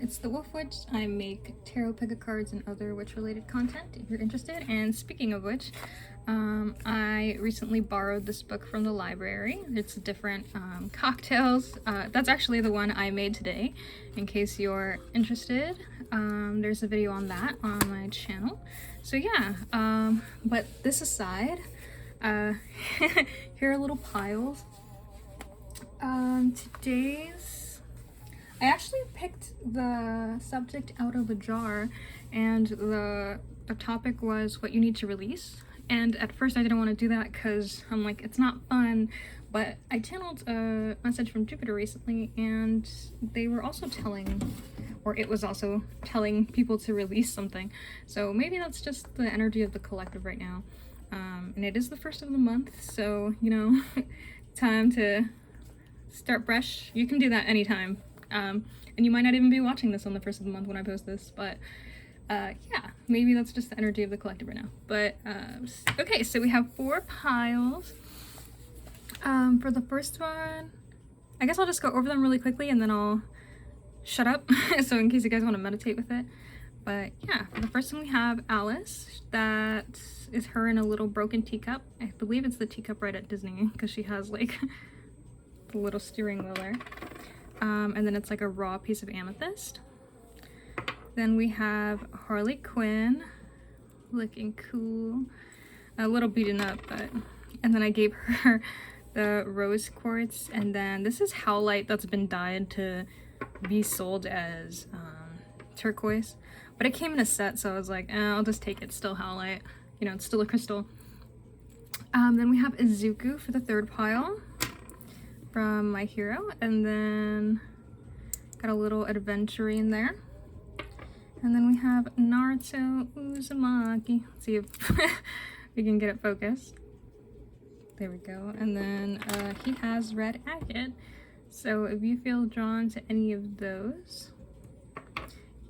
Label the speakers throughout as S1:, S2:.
S1: It's the Wolf Witch. I make tarot pick cards and other witch-related content if you're interested. And speaking of which, I recently borrowed this book from the library. It's different cocktails. That's actually the one I made today, in case you're interested. There's a video on that on my channel. So yeah, but this aside, here are little piles. I actually picked the subject out of a jar, and the topic was what you need to release. And at first I didn't want to do that because I'm like, it's not fun, but I channeled a message from Jupiter recently, and they were also telling, or it was also telling people to release something. So maybe that's just the energy of the collective right now. And it is the first of the month, so, you know, time to start fresh. You can do that anytime. And you might not even be watching this on the first of the month when I post this, but yeah, maybe that's just the energy of the collective right now. But okay, so we have 4 piles. For the first one, I guess I'll just go over them really quickly and then I'll shut up so in case you guys want to meditate with it. But yeah, for the first one we have Alice. That is her in a little broken teacup. I believe it's the teacup right at Disney because she has like the little steering wheel there. And then it's like a raw piece of amethyst. Then we have Harley Quinn, looking cool. A little beaten up, but... And then I gave her the rose quartz, and then this is howlite that's been dyed to be sold as turquoise. But it came in a set, so I was like, I'll just take it, still howlite. You know, it's still a crystal. Then we have Izuku for the 3rd pile from My Hero, and then got a little adventurine there. And then we have Naruto Uzumaki. Let's see if we can get it focused. There we go. And then he has red agate. So if you feel drawn to any of those,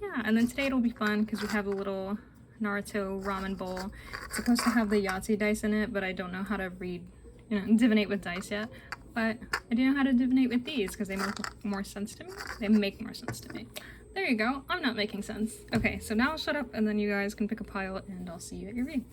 S1: yeah. And then today it'll be fun because we have a little Naruto ramen bowl. It's supposed to have the Yahtzee dice in it, but I don't know how to read, you know, divinate with dice yet. But I do know how to divinate with these because they make more sense to me. They make more sense to me. There you go. I'm not making sense. Okay, so now I'll shut up and then you guys can pick a pile and I'll see you at your read.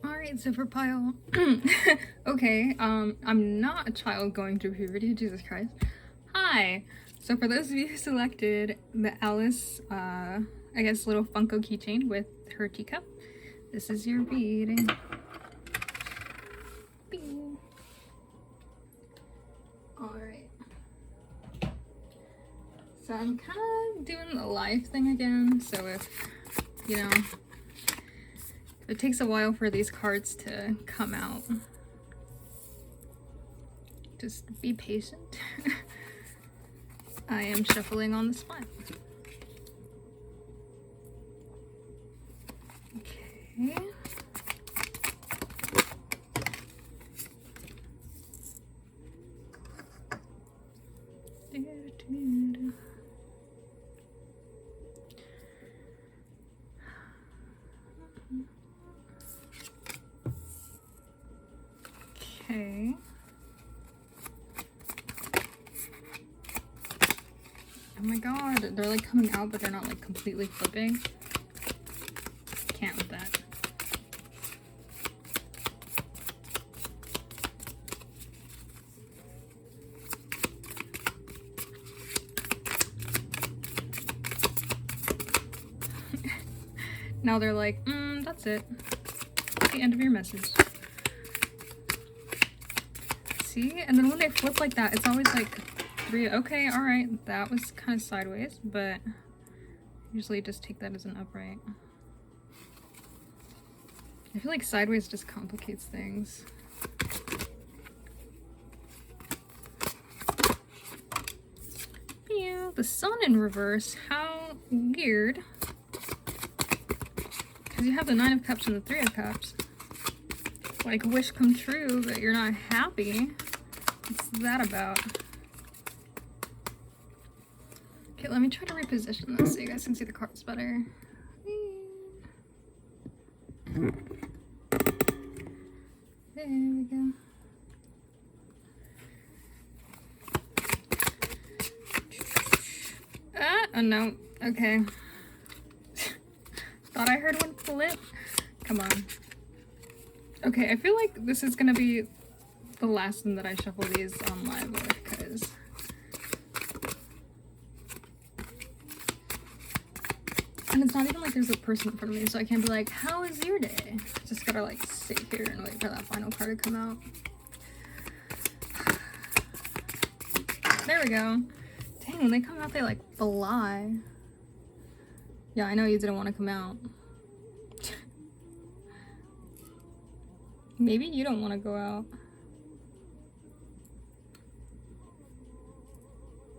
S1: Alright, so for pile... okay, I'm not a child going through puberty, Jesus Christ. Hi! So for those of you who selected the Alice, I guess little Funko keychain with her teacup, this is your reading. Bing. Alright. So I'm kind of doing the live thing again, so if, you know, it takes a while for these cards to come out, just be patient. I am shuffling on the spot. Okay. Okay. Oh my god, they're like coming out, but they're not like completely flipping. Can't with that. Now they're like, that's it. That's the end of your message. See? And then when they flip like that, it's always like 3. Okay, alright. That was kind of sideways, but usually just take that as an upright. I feel like sideways just complicates things. the sun in reverse. How weird. Because you have the Nine of Cups and the Three of Cups. Like, wish come true, but you're not happy. What's that about? Okay, let me try to reposition this so you guys can see the cards better. There we go. Oh no. Okay. Thought I heard one flip. Come on. Okay, I feel like this is gonna be the last one that I shuffle these on live with, because and it's not even like there's a person in front of me, so I can't be like, how is your day? Just gotta like sit here and wait for that final card to come out. There we go. Dang, when they come out, they like fly. Yeah, I know you didn't want to come out. Maybe you don't want to go out.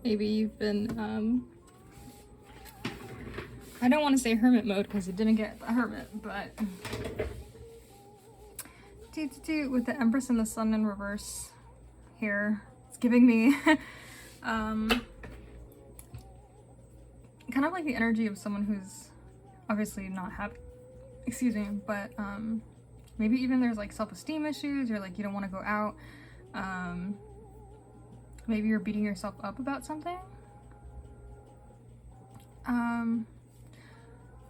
S1: Maybe you've been, I don't want to say hermit mode because you didn't get the hermit, but with the Empress and the Sun in reverse here, it's giving me kind of like the energy of someone who's obviously not happy, excuse me, but maybe even there's like self-esteem issues, or like you don't want to go out. Maybe you're beating yourself up about something.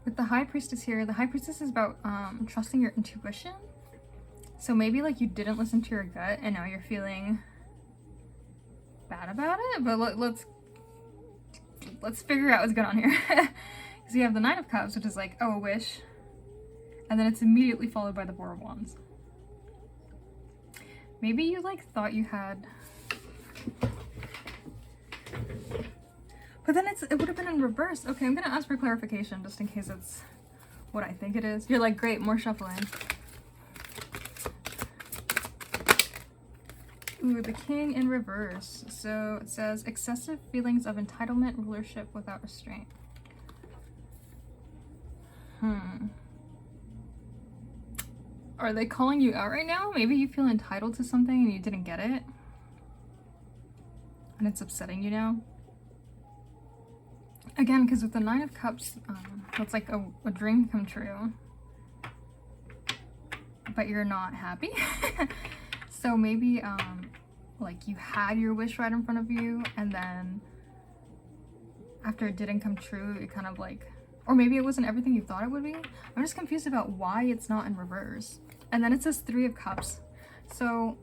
S1: With the High Priestess here, the High Priestess is about trusting your intuition. So maybe like you didn't listen to your gut and now you're feeling bad about it, but let's figure out what's going on here. Because you have the Nine of Cups, which is like, oh, a wish, and then it's immediately followed by the Four of Wands. Maybe you like thought you had, but then it would have been in reverse. Okay, I'm gonna ask for clarification just in case it's what I think it is. You're like, great, more shuffling. Ooh, the King in reverse. So it says excessive feelings of entitlement, rulership without restraint. Are they calling you out right now? Maybe you feel entitled to something and you didn't get it, and it's upsetting you now. Again, because with the Nine of Cups, that's like a dream come true, but you're not happy. So maybe like you had your wish right in front of you, and then after it didn't come true, it kind of like, or maybe it wasn't everything you thought it would be. I'm just confused about why it's not in reverse. And then it says Three of Cups. So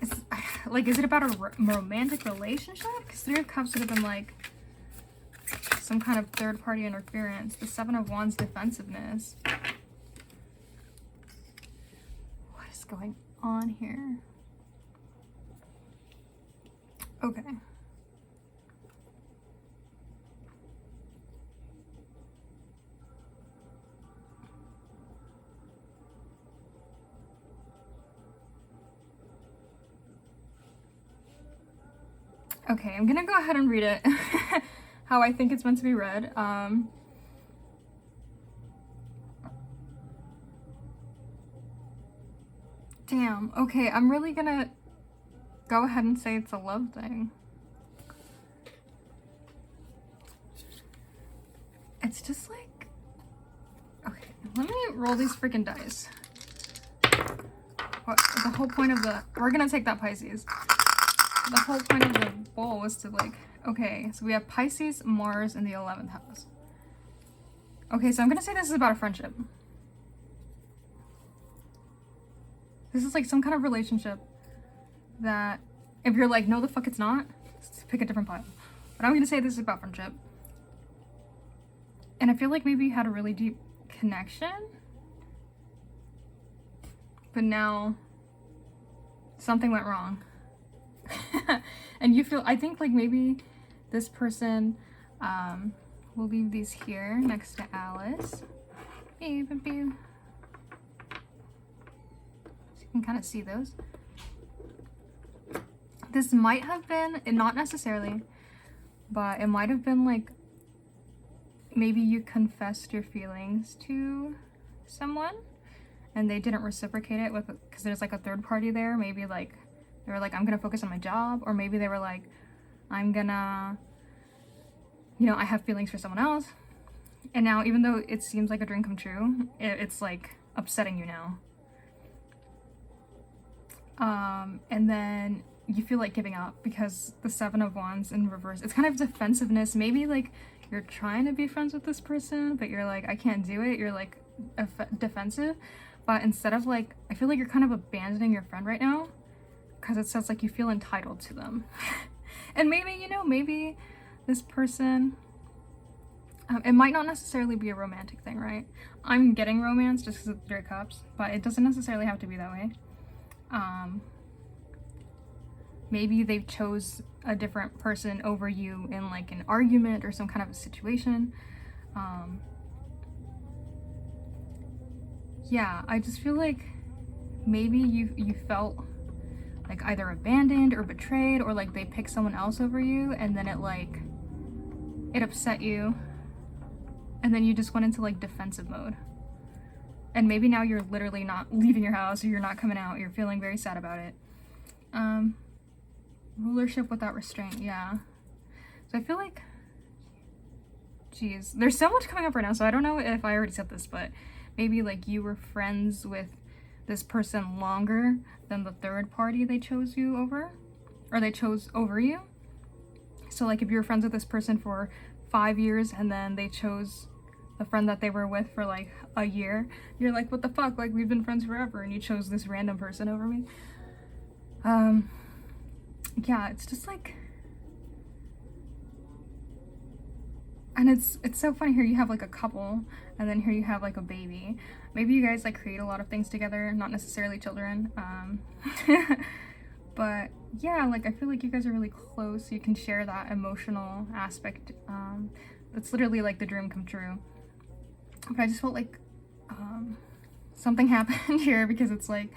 S1: it's like, is it about a romantic relationship? Because Three of Cups would have been like some kind of third party interference. The Seven of Wands, defensiveness. What is going on here? Okay. Okay, I'm gonna go ahead and read it how I think it's meant to be read. Damn, okay, I'm really gonna go ahead and say it's a love thing. It's just like, okay, let me roll these freaking dice. What, the whole point of we're gonna take that Pisces. The whole point of the bowl was to like, okay, so we have Pisces, Mars in the 11th house. Okay, so I'm gonna say this is about a friendship. This is like some kind of relationship that if you're like, no the fuck it's not, pick a different pile. But I'm gonna say this is about friendship. And I feel like maybe you had a really deep connection, but now something went wrong. And you feel, I think like maybe this person, we'll leave these here next to Alice. Beep, beep, beep. So you can kind of see those. This might have been, and not necessarily, but it might have been like maybe you confessed your feelings to someone and they didn't reciprocate it with, because there's like a third party there. Maybe like they were like, I'm gonna focus on my job, or maybe they were like, I'm gonna, you know, I have feelings for someone else. And now, even though it seems like a dream come true, it's like upsetting you now. And then you feel like giving up because the Seven of Wands in reverse, it's kind of defensiveness. Maybe like you're trying to be friends with this person, but you're like, I can't do it. You're like defensive. But instead of like, I feel like you're kind of abandoning your friend right now because it says like you feel entitled to them. And maybe, you know, maybe this person, it might not necessarily be a romantic thing, right? I'm getting romance just because of the Three of Cups, but it doesn't necessarily have to be that way. Maybe they chose a different person over you in like an argument or some kind of a situation. Yeah, I just feel like maybe you felt like either abandoned or betrayed, or like they picked someone else over you, and then it upset you, and then you just went into like defensive mode. And maybe now you're literally not leaving your house, or you're not coming out, you're feeling very sad about it. Rulership without restraint, yeah. So I feel like, geez, there's so much coming up right now, so I don't know if I already said this, but maybe like you were friends with this person longer than the third party they chose you over, or they chose over you. So like if you were friends with this person for 5 years and then they chose the friend that they were with for like a year, you're like, what the fuck, like we've been friends forever and you chose this random person over me. Yeah, it's just like, and it's so funny. Here you have like a couple, and then here you have like a baby. Maybe you guys like create a lot of things together, not necessarily children. But yeah, like I feel like you guys are really close. You can share that emotional aspect. It's literally like the dream come true. But I just felt like something happened here, because it's like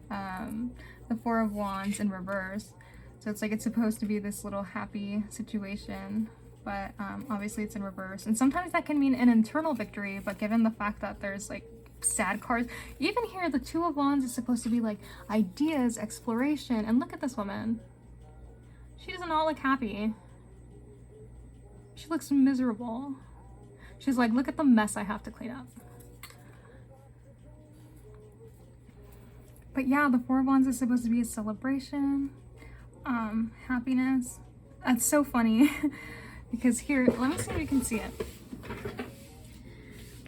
S1: the Four of Wands in reverse. So it's like it's supposed to be this little happy situation, but obviously it's in reverse. And sometimes that can mean an internal victory, but given the fact that there's like sad cards, even here the Two of Wands is supposed to be like ideas, exploration, and look at this woman. She does not look happy. She looks miserable. She's like, look at the mess I have to clean up. But yeah, the Four of Wands is supposed to be a celebration, happiness. That's so funny because here, let me see if you can see it.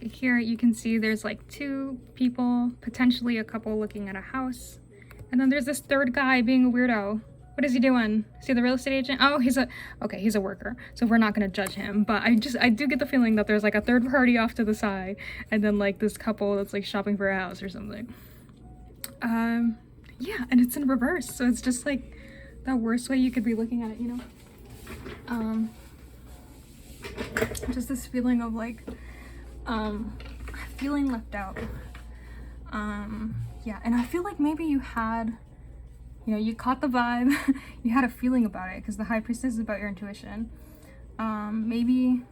S1: Here you can see there's like two people, potentially a couple looking at a house. And then there's this third guy being a weirdo. What is he doing? Is he the real estate agent? Oh, he's a worker. So we're not gonna judge him. But I do get the feeling that there's like a third party off to the side, and then like this couple that's like shopping for a house or something. Yeah, and it's in reverse. So it's just like the worst way you could be looking at it, you know? Just this feeling of like, feeling left out. Yeah, and I feel like maybe you had, you know, you caught the vibe, you had a feeling about it, because the High Priestess is about your intuition. Maybe,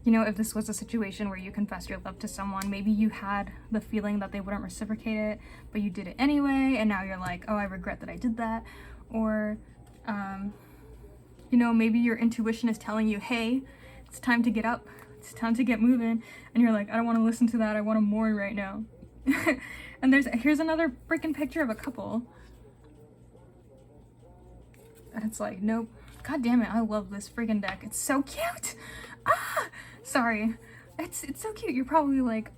S1: you know, if this was a situation where you confessed your love to someone, maybe you had the feeling that they wouldn't reciprocate it, but you did it anyway, and now you're like, oh, I regret that I did that. Or, you know, maybe your intuition is telling you, hey, it's time to get up, it's time to get moving, and you're like, I don't want to listen to that, I want to mourn right now. And here's another freaking picture of a couple, and it's like, nope. God damn it, I love this freaking deck. It's so cute. Sorry. It's so cute. You're probably like,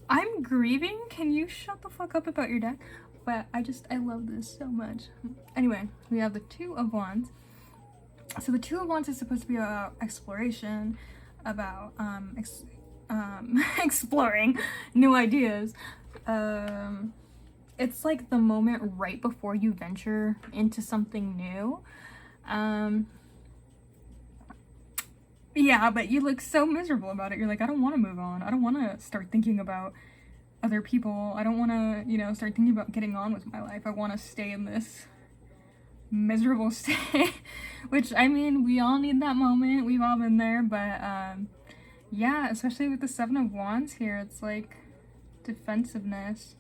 S1: I'm grieving. Can you shut the fuck up about your deck? But I love this so much. Anyway, we have the Two of Wands. So the Two of Wands is supposed to be about exploration, about exploring new ideas. It's like the moment right before you venture into something new. Yeah, but you look so miserable about it. You're like, I don't want to move on. I don't want to start thinking about other people. I don't want to, you know, start thinking about getting on with my life. I want to stay in this miserable state, which, I mean, we all need that moment. We've all been there, but yeah, especially with the Seven of Wands here, it's like defensiveness.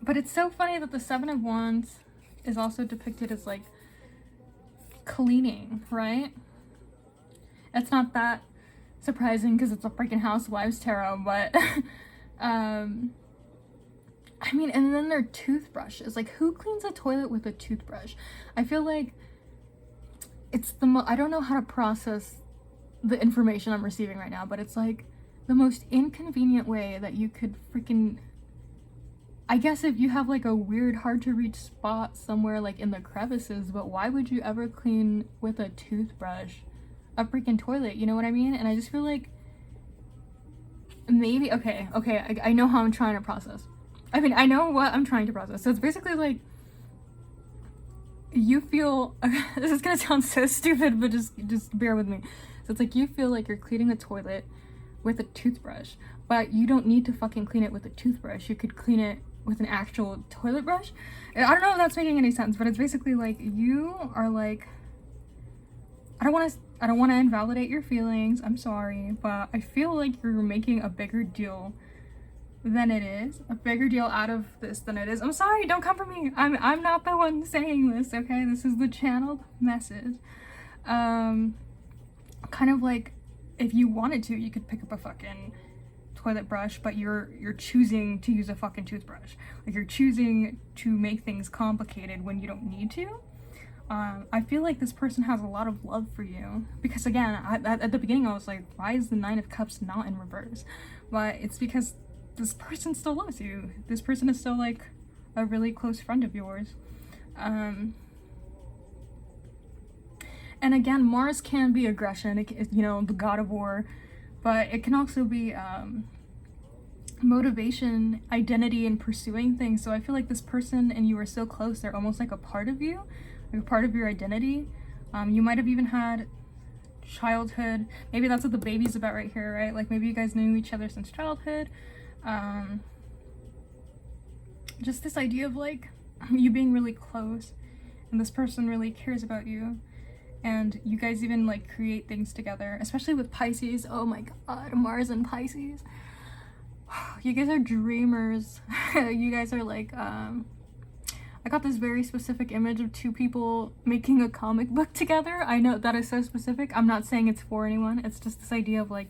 S1: But it's so funny that the Seven of Wands is also depicted as like cleaning, right? It's not that surprising because it's a freaking Housewives tarot, but I mean, and then their toothbrushes. Like, who cleans a toilet with a toothbrush? I feel like it's I don't know how to process the information I'm receiving right now, but it's like the most inconvenient way that you could freaking, I guess if you have like a weird hard to reach spot somewhere like in the crevices, but why would you ever clean with a toothbrush a freaking toilet? You know what I mean? And I just feel like maybe, okay, I know how I'm trying to process. I mean, I know what I'm trying to process. So it's basically like you feel, this is gonna sound so stupid, but just bear with me. So it's like you feel like you're cleaning a toilet with a toothbrush, but you don't need to fucking clean it with a toothbrush. You could clean it with an actual toilet brush. I don't know if that's making any sense, but it's basically like you are like, I don't want to invalidate your feelings, I'm sorry, but I feel like you're making a bigger deal than it is, a bigger deal out of this than it is. I'm sorry, don't come for me. I'm not the one saying this, okay? This is the channeled message. Kind of like, if you wanted to, you could pick up a fucking toilet brush, but you're choosing to use a fucking toothbrush. Like, you're choosing to make things complicated when you don't need to. I feel like this person has a lot of love for you, because again, at the beginning I was like, why is the Nine of Cups not in reverse? But it's because this person still loves you. This person is still like a really close friend of yours. And again, Mars can be aggression, you know, the god of war, but it can also be motivation, identity, and pursuing things. So I feel like this person and you are so close, they're almost like a part of you, like a part of your identity. You might have even had childhood, maybe that's what the baby's about right here, right? Like, maybe you guys knew each other since childhood. Just this idea of like you being really close and this person really cares about you, and you guys even like create things together, especially with Pisces. Oh my god, Mars and Pisces. You guys are dreamers. You guys are like, I got this very specific image of two people making a comic book together. I know that is so specific. I'm not saying it's for anyone. It's just this idea of like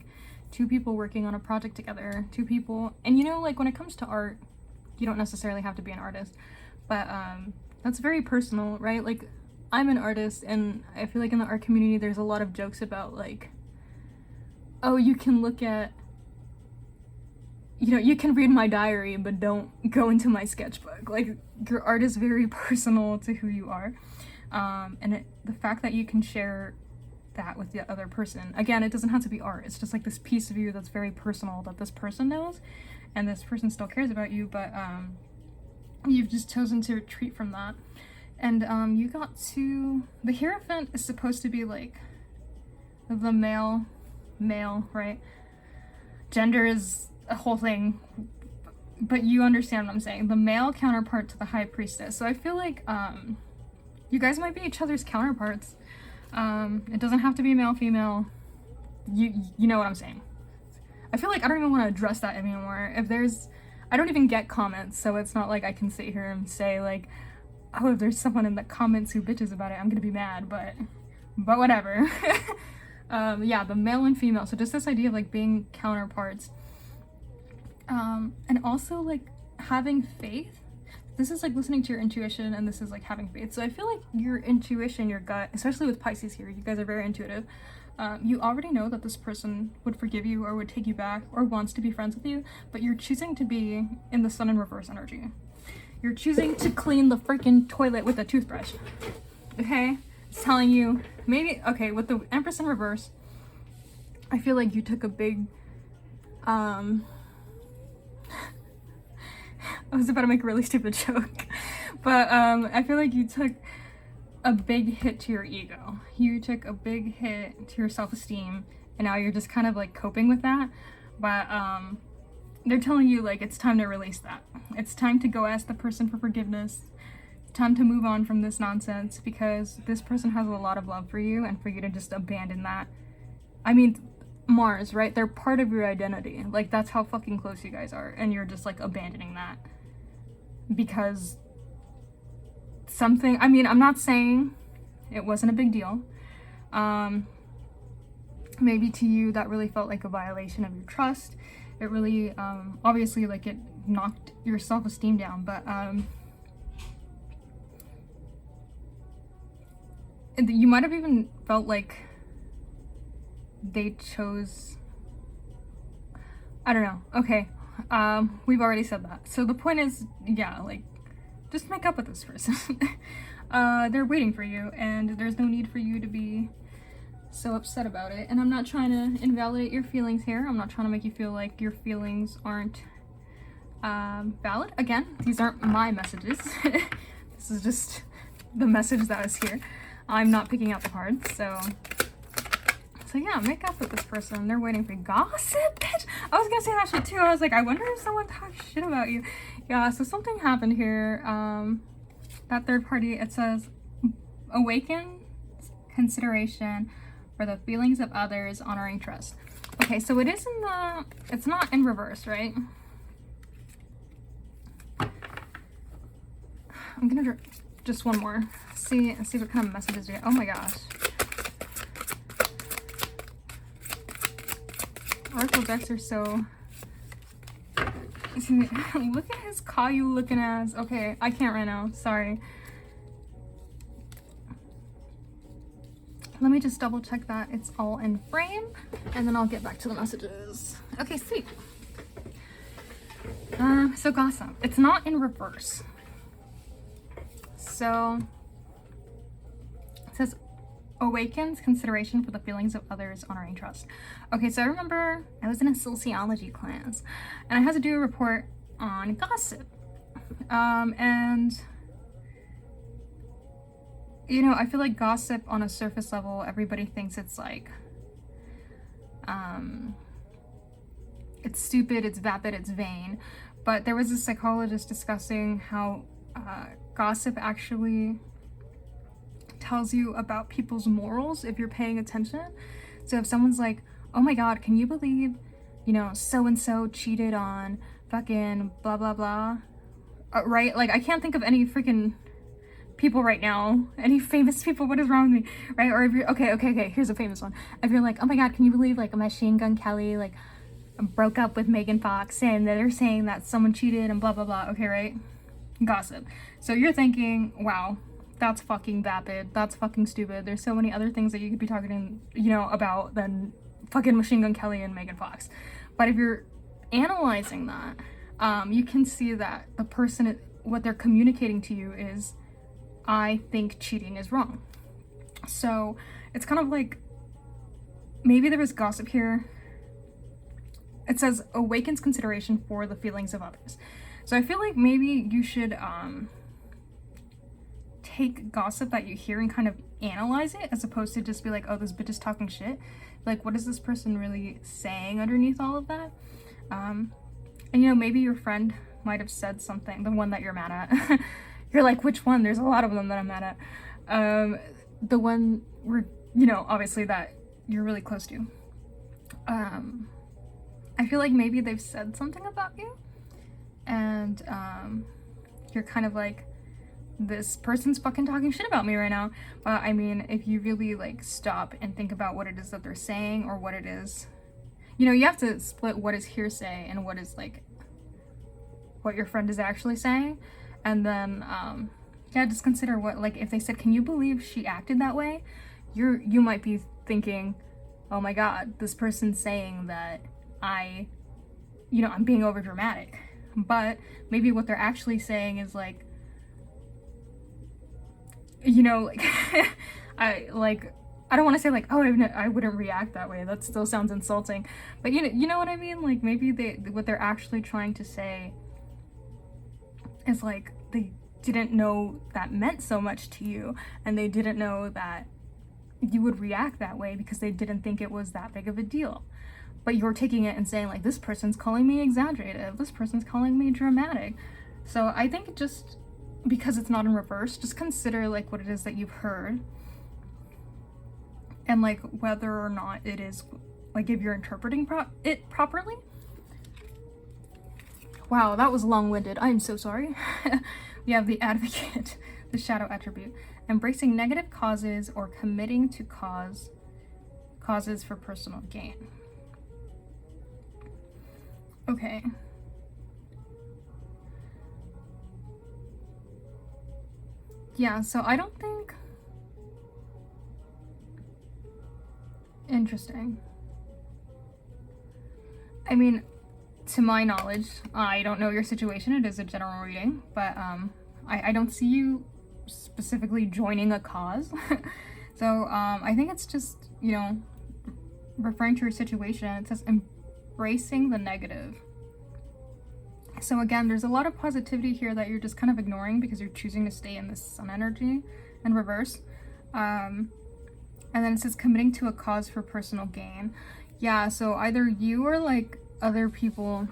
S1: two people working on a project together, two people. And you know, like when it comes to art, you don't necessarily have to be an artist, but that's very personal, right? Like, I'm an artist, and I feel like in the art community there's a lot of jokes about like, oh, you can look at, you know, you can read my diary but don't go into my sketchbook. Like, your art is very personal to who you are, and the fact that you can share that with the other person, again, it doesn't have to be art, it's just like this piece of you that's very personal that this person knows, and this person still cares about you, but you've just chosen to retreat from that. And you got to, the Hierophant is supposed to be like the male, right? Gender is a whole thing, but you understand what I'm saying. The male counterpart to the High Priestess. So I feel like you guys might be each other's counterparts. It doesn't have to be male, female. You know what I'm saying. I feel like I don't even want to address that anymore. I don't even get comments, so it's not like I can sit here and say like, oh, if there's someone in the comments who bitches about it, I'm gonna be mad, but whatever. Yeah, the male and female. So just this idea of like being counterparts. And also like having faith. This is like listening to your intuition, and this is like having faith. So I feel like your intuition, your gut, especially with Pisces here, you guys are very intuitive. You already know that this person would forgive you or would take you back or wants to be friends with you, but you're choosing to be in the Sun in reverse energy. You're choosing to clean the freaking toilet with a toothbrush. Okay? It's telling you, maybe, okay, with the Empress in reverse, I feel like you took a big, I was about to make a really stupid joke, but I feel like you took a big hit to your ego. You took a big hit to your self-esteem, and now you're just kind of like coping with that, but they're telling you like it's time to release that. It's time to go ask the person for forgiveness. time to move on from this nonsense, because this person has a lot of love for you, and for you to just abandon that. I mean, Mars, right? They're part of your identity. Like, that's how fucking close you guys are, and you're just like abandoning that because something, I mean, I'm not saying it wasn't a big deal. Maybe to you that really felt like a violation of your trust. It really, obviously, like, it knocked your self-esteem down, but you might have even felt like they chose, I don't know. Okay, we've already said that. So the point is, yeah, like, just make up with this person. They're waiting for you, and there's no need for you to be so upset about it. And I'm not trying to invalidate your feelings here. I'm not trying to make you feel like your feelings aren't valid. Again, these aren't my messages. This is just the message that is here. I'm not picking out the cards, so yeah, make up with this person. They're waiting for you. Gossip, bitch! I was gonna say that shit too. I was like, I wonder if someone talks shit about you. Yeah, so something happened here. That third party, it says, awaken consideration for the feelings of others, honoring trust. Okay, so it is in the, it's not in reverse, right? I'm gonna just one more. See what kind of messages we get. Oh my gosh. Oracle decks are so... Look at his Caillou looking ass. Okay, I can't right now. Sorry. Let me just double check that it's all in frame, and then I'll get back to the messages. Okay, sweet. So gossip. It's not in reverse. So it says awakens consideration for the feelings of others, honoring trust. Okay, so I remember I was in a sociology class and I had to do a report on gossip. And you know, I feel like gossip on a surface level, everybody thinks it's like it's stupid, it's vapid, it's vain. But there was a psychologist discussing how gossip actually tells you about people's morals if you're paying attention. So if someone's like, oh my god, can you believe, you know, so-and-so cheated on fucking blah blah blah, right? Like, I can't think of any freaking people right now, any famous people. What is wrong with me, right? Or if you're, okay, here's a famous one. If you're like, oh my god, can you believe, like, Machine Gun Kelly, like, broke up with Megan Fox, and they're saying that someone cheated and blah blah blah, okay, right? Gossip. So you're thinking, wow, that's fucking vapid, that's fucking stupid. There's so many other things that you could be talking, you know, about than fucking Machine Gun Kelly and Megan Fox. But if you're analyzing that, you can see that the person, what they're communicating to you is, I think cheating is wrong. So it's kind of like, maybe there was gossip here. It says awakens consideration for the feelings of others. So I feel like maybe you should take gossip that you hear and kind of analyze it, as opposed to just be like, oh, this bitch is talking shit. Like, what is this person really saying underneath all of that? And you know, maybe your friend might have said something, the one that you're mad at. You're like, which one? There's a lot of them that I'm mad at. The one where, you know, obviously that you're really close to. I feel like maybe they've said something about you, and you're kind of like, this person's fucking talking shit about me right now. But I mean, if you really like stop and think about what it is that they're saying, or what it is, you know, you have to split what is hearsay and what is like what your friend is actually saying. And then yeah, just consider what, like, if they said, can you believe she acted that way, you might be thinking, oh my god, this person's saying that you know, I'm being over dramatic. But maybe what they're actually saying is like, you know, like I don't want to say like, oh, I wouldn't react that way. That still sounds insulting. But you know what I mean? Like, maybe what they're actually trying to say is like, they didn't know that meant so much to you, and they didn't know that you would react that way because they didn't think it was that big of a deal. But you're taking it and saying like, this person's calling me exaggerated, this person's calling me dramatic. So I think just because it's not in reverse, just consider like what it is that you've heard and like whether or not it is like if you're interpreting it properly. Wow, that was long-winded. I'm so sorry. We have the Advocate, the shadow attribute. Embracing negative causes or committing to causes for personal gain. Okay. Yeah, so I don't think... Interesting. I mean, to my knowledge, I don't know your situation, it is a general reading, but I don't see you specifically joining a cause. So I think it's just, you know, referring to your situation. It says embracing the negative. So again, there's a lot of positivity here that you're just kind of ignoring because you're choosing to stay in this sun energy in reverse. And then it says committing to a cause for personal gain. Yeah, so either you or like other people.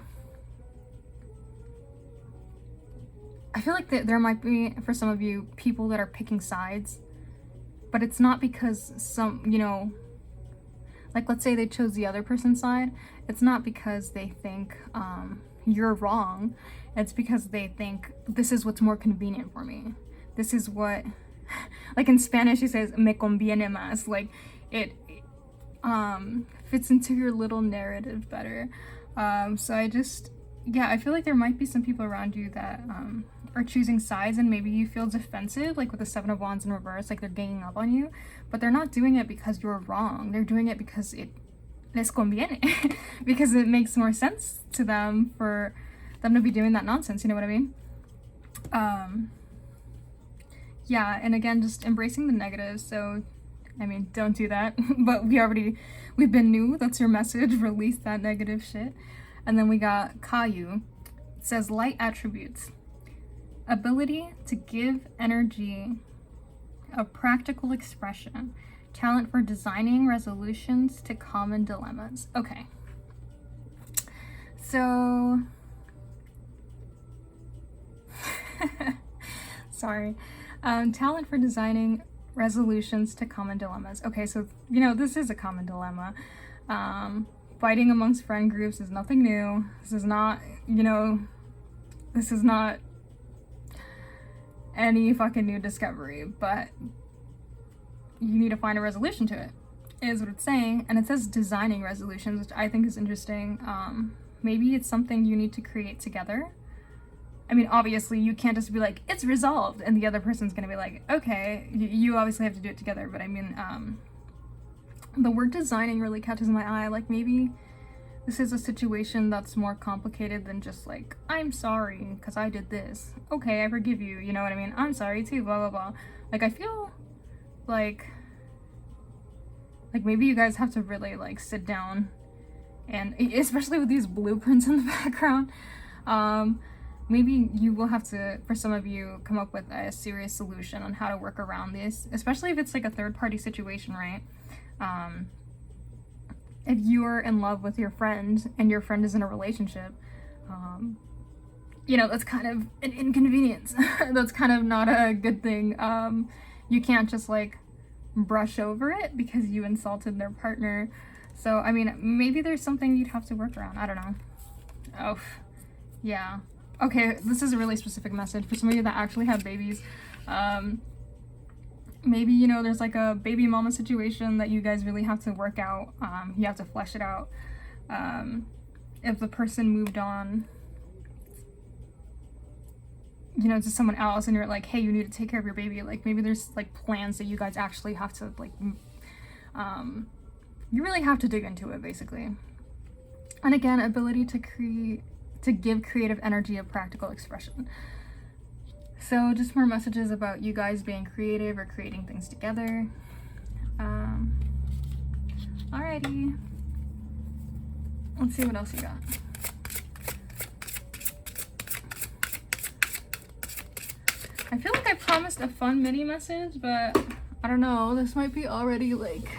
S1: I feel like there might be, for some of you, people that are picking sides, but it's not because some, you know, like let's say they chose the other person's side. It's not because they think you're wrong. It's because they think this is what's more convenient for me. This is what, like in Spanish, he says, me conviene más. Like it fits into your little narrative better. So I just, yeah, I feel like there might be some people around you that are choosing sides, and maybe you feel defensive, like with the Seven of Wands in reverse, like they're ganging up on you, but they're not doing it because you're wrong. They're doing it because it les conviene, because it makes more sense to them for them to be doing that nonsense, you know what I mean? Yeah, and again, just embracing the negatives. So, I mean, don't do that, but we've been new, that's your message, release that negative shit. And then we got Caillou. It says light attributes. Ability to give energy a practical expression. Talent for designing resolutions to common dilemmas. Okay. So... sorry. Talent for designing resolutions to common dilemmas. Okay, so, you know, this is a common dilemma. Fighting amongst friend groups is nothing new. This is not, you know, this is not any fucking new discovery, but you need to find a resolution to it, is what it's saying. And it says designing resolutions, which I think is interesting. Maybe it's something you need to create together. I mean, obviously you can't just be like, it's resolved, and the other person's gonna be like, okay, you obviously have to do it together. But I mean, the word designing really catches my eye. Like, maybe this is a situation that's more complicated than just like, I'm sorry because I did this. Okay, I forgive you, you know what I mean? I'm sorry too, blah, blah, blah. Like, I feel like maybe you guys have to really like sit down, and especially with these blueprints in the background, maybe you will have to, for some of you, come up with a serious solution on how to work around this, especially if it's like a third-party situation, right? If you're in love with your friend and your friend is in a relationship, you know, that's kind of an inconvenience. That's kind of not a good thing. You can't just like brush over it because you insulted their partner. So, I mean, maybe there's something you'd have to work around. I don't know. Oh, yeah. Okay, this is a really specific message for some of you that actually have babies. Maybe, you know, there's like a baby mama situation that you guys really have to work out. You have to flesh it out. If the person moved on, you know, to someone else, and you're like, hey, you need to take care of your baby. Like, maybe there's like plans that you guys actually have to like, you really have to dig into it, basically. And again, ability to give creative energy a practical expression. So just more messages about you guys being creative or creating things together. Alrighty. Let's see what else you got. I feel like I promised a fun mini message, but I don't know. This might be already like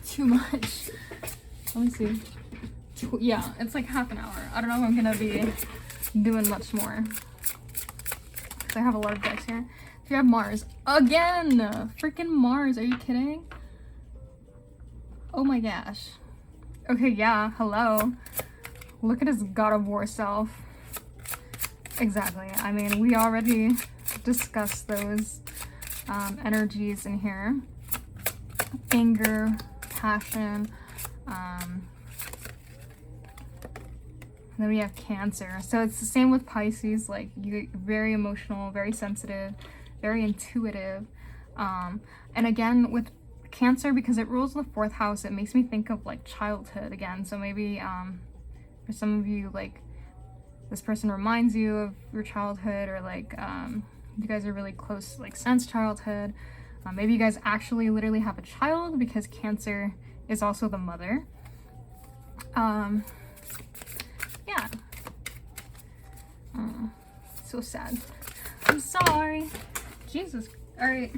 S1: too much. Let me see. Yeah, it's like half an hour. I don't know if I'm gonna be doing much more. So I have a lot of decks here. If you have Mars. Again! Freaking Mars, are you kidding? Oh my gosh. Okay, yeah, hello. Look at his God of War self. Exactly. I mean, we already discussed those energies in here. Anger, passion, then we have Cancer. So it's the same with Pisces, like you're very emotional, very sensitive, very intuitive. And again, with Cancer, because it rules the 4th house, it makes me think of like childhood again. So maybe for some of you, like this person reminds you of your childhood, or like you guys are really close like since childhood. Maybe you guys actually literally have a child, because Cancer is also the mother. Yeah. So sad. I'm sorry. Jesus. Alright.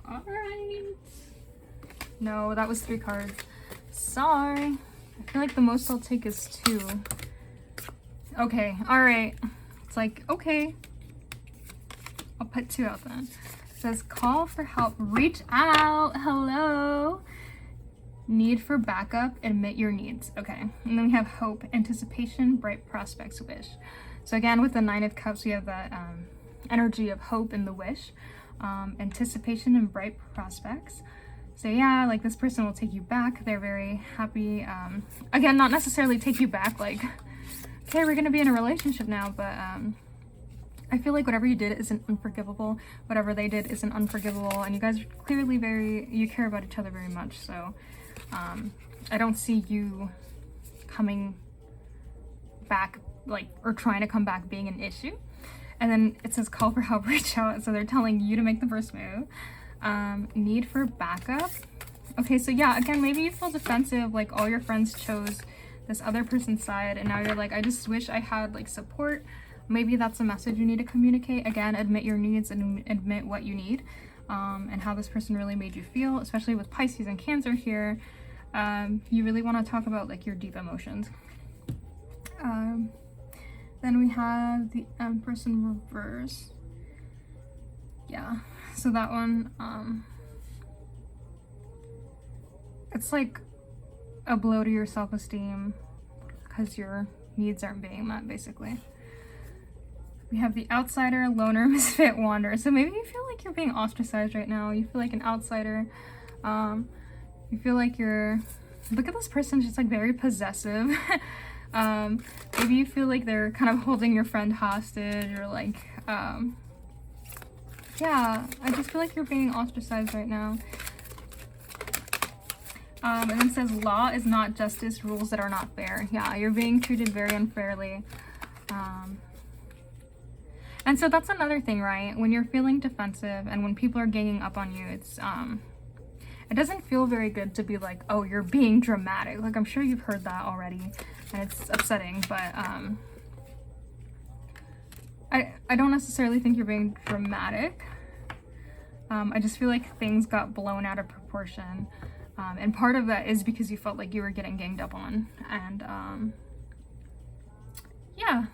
S1: Alright. No, that was 3 cards. Sorry. I feel like the most I'll take is 2. Okay, alright. It's like, okay. I'll put 2 out then. It says, call for help. Reach out. Hello. Need for backup. Admit your needs. Okay. And then we have hope, anticipation, bright prospects, wish. So again, with the 9 of Cups, we have that energy of hope and the wish. Anticipation and bright prospects. So yeah, like this person will take you back. They're very happy. Again, not necessarily take you back like, okay, we're gonna be in a relationship now, but I feel like whatever you did isn't unforgivable. Whatever they did isn't unforgivable, and you guys are clearly you care about each other very much. So I don't see you coming back, like, or trying to come back being an issue. And then it says call for help, reach out. So they're telling you to make the first move. Need for backup. Okay, so yeah, again, maybe you feel defensive, like all your friends chose this other person's side, and now you're like, I just wish I had like support. Maybe that's a message you need to communicate. Again, admit your needs and admit what you need, and how this person really made you feel, especially with Pisces and Cancer here. You really want to talk about like your deep emotions. Then we have the Empress in reverse. Yeah, so that one, it's like a blow to your self-esteem because your needs aren't being met, basically. We have the outsider, loner, misfit, wanderer. So maybe you feel like you're being ostracized right now. You feel like an outsider. You feel like you're... Look at this person, just like very possessive. Maybe you feel like they're kind of holding your friend hostage, or like... yeah, I just feel like you're being ostracized right now. And then it says, law is not justice, rules that are not fair. Yeah, you're being treated very unfairly. And so that's another thing, right? When you're feeling defensive and when people are ganging up on you, it's, it doesn't feel very good to be like, oh, you're being dramatic. Like, I'm sure you've heard that already, and it's upsetting, but, I don't necessarily think you're being dramatic. I just feel like things got blown out of proportion. And part of that is because you felt like you were getting ganged up on. And, yeah.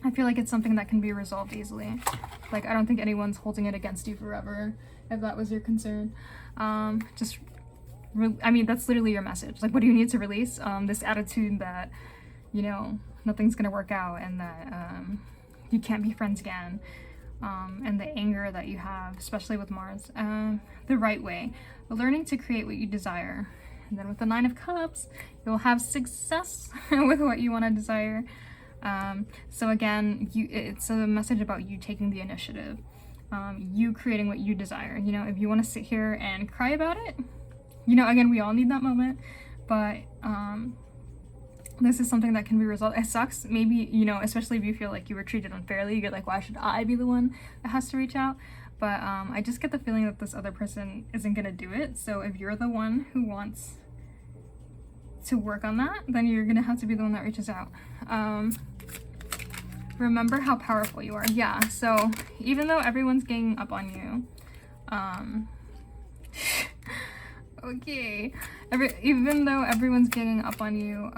S1: I feel like it's something that can be resolved easily. Like, I don't think anyone's holding it against you forever, if that was your concern. I mean, that's literally your message. Like, what do you need to release? This attitude that, you know, nothing's gonna work out, and that you can't be friends again. And the anger that you have, especially with Mars. The right way. Learning to create what you desire. And then with the 9 of Cups, you'll have success with what you want to desire. So again, it's a message about you taking the initiative. You creating what you desire. You know, if you want to sit here and cry about it, you know, again, we all need that moment. But this is something that can be resolved. It sucks, maybe, you know, especially if you feel like you were treated unfairly. You're like, why should I be the one that has to reach out? But I just get the feeling that this other person isn't gonna do it. So if you're the one who wants to work on that, then you're gonna have to be the one that reaches out. Remember how powerful you are. Yeah, so even though everyone's ganging up on you, okay, even though everyone's ganging up on you,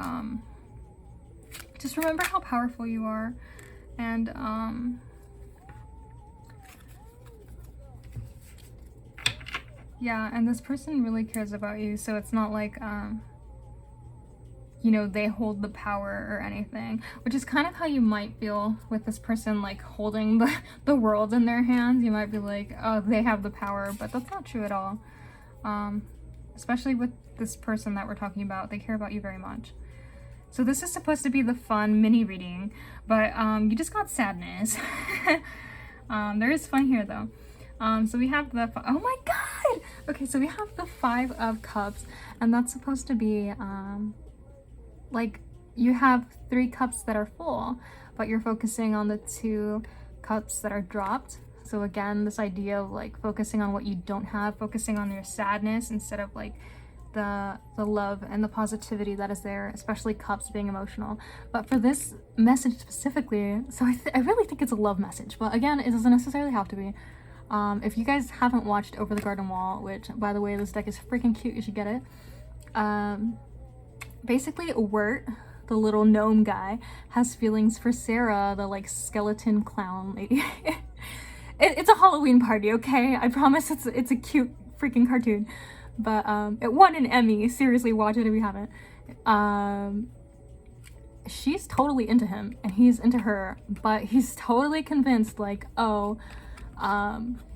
S1: just remember how powerful you are, And yeah, and this person really cares about you, so it's not like you know, they hold the power or anything, which is kind of how you might feel with this person, like holding the world in their hands. You might be like, oh, they have the power, but that's not true at all. Especially with this person that we're talking about, they care about you very much. So this is supposed to be the fun mini reading, but you just got sadness. There is fun here though. So we have the, oh my god! Okay, so we have the 5 of Cups, and that's supposed to be, like, you have 3 cups that are full, but you're focusing on the 2 cups that are dropped. So again, this idea of like focusing on what you don't have, focusing on your sadness instead of like the love and the positivity that is there, especially Cups being emotional. But for this message specifically, so I really think it's a love message, but again, it doesn't necessarily have to be. If you guys haven't watched Over the Garden Wall, which by the way, this deck is freaking cute, you should get it. Basically, Wirt, the little gnome guy, has feelings for Sarah, the like skeleton clown lady. It's a Halloween party, okay? I promise it's a cute freaking cartoon. But it won an Emmy. Seriously, watch it if you haven't. She's totally into him and he's into her, but he's totally convinced like, oh,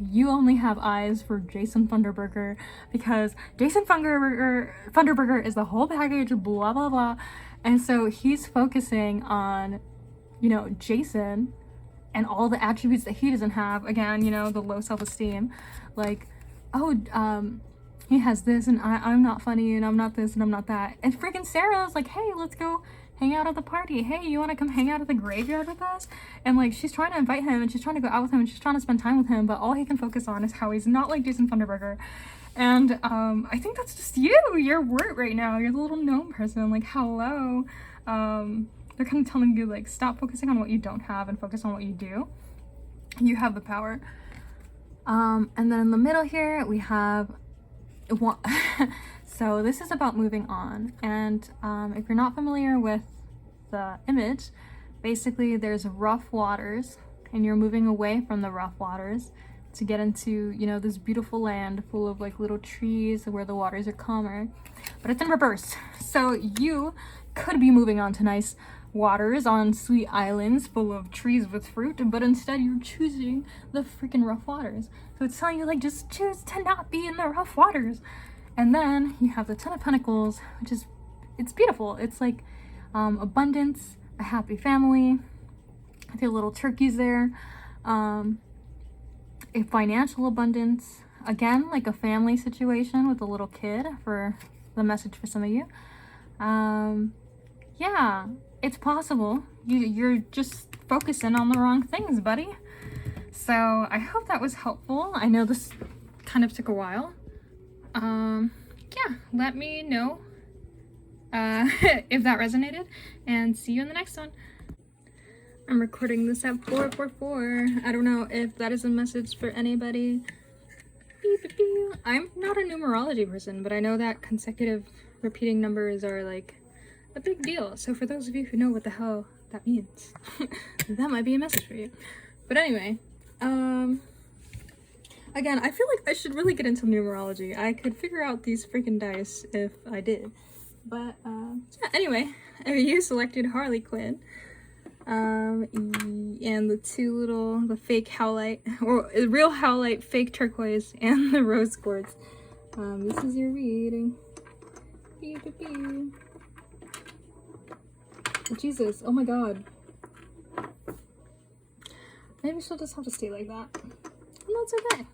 S1: you only have eyes for Jason Thunderburger because Jason Thunderburger is the whole package, blah blah blah. And so he's focusing on, you know, Jason and all the attributes that he doesn't have. Again, you know, the low self-esteem, like, oh, he has this and I'm not funny and I'm not this and I'm not that. And freaking Sarah's like, hey, let's go hang out at the party. Hey, you want to come hang out at the graveyard with us? And like, she's trying to invite him and she's trying to go out with him and she's trying to spend time with him, but all he can focus on is how he's not like Jason Thunderburger. And I think that's just you're Wirt right now. You're the little gnome person, like, hello. They're kind of telling you like, stop focusing on what you don't have and focus on what you do. You have the power. And then in the middle here we have so this is about moving on, and if you're not familiar with the image, basically there's rough waters and you're moving away from the rough waters to get into, you know, this beautiful land full of like little trees where the waters are calmer, but it's in reverse. So you could be moving on to nice waters on sweet islands full of trees with fruit, but instead you're choosing the freaking rough waters. So it's telling you like, just choose to not be in the rough waters. And then you have the 10 of Pentacles, which is, it's beautiful. It's like abundance, a happy family, the little turkeys there, a financial abundance, again like a family situation with a little kid for the message for some of you. Yeah, it's possible. You're just focusing on the wrong things, buddy. So I hope that was helpful. I know this kind of took a while. Yeah, let me know if that resonated, and see you in the next one. I'm recording this at 4:44. I don't know if that is a message for anybody. Beep, beep, beep. I'm not a numerology person, but I know that consecutive repeating numbers are like a big deal. So for those of you who know what the hell that means, that might be a message for you. But anyway, again, I feel like I should really get into numerology. I could figure out these freaking dice if I did. But, yeah, anyway, you selected Harley Quinn. And the fake howlite, or real howlite, fake turquoise, and the rose quartz. This is your reading. Pew, pew, pew. Jesus, oh my god. Maybe she'll just have to stay like that. And that's okay.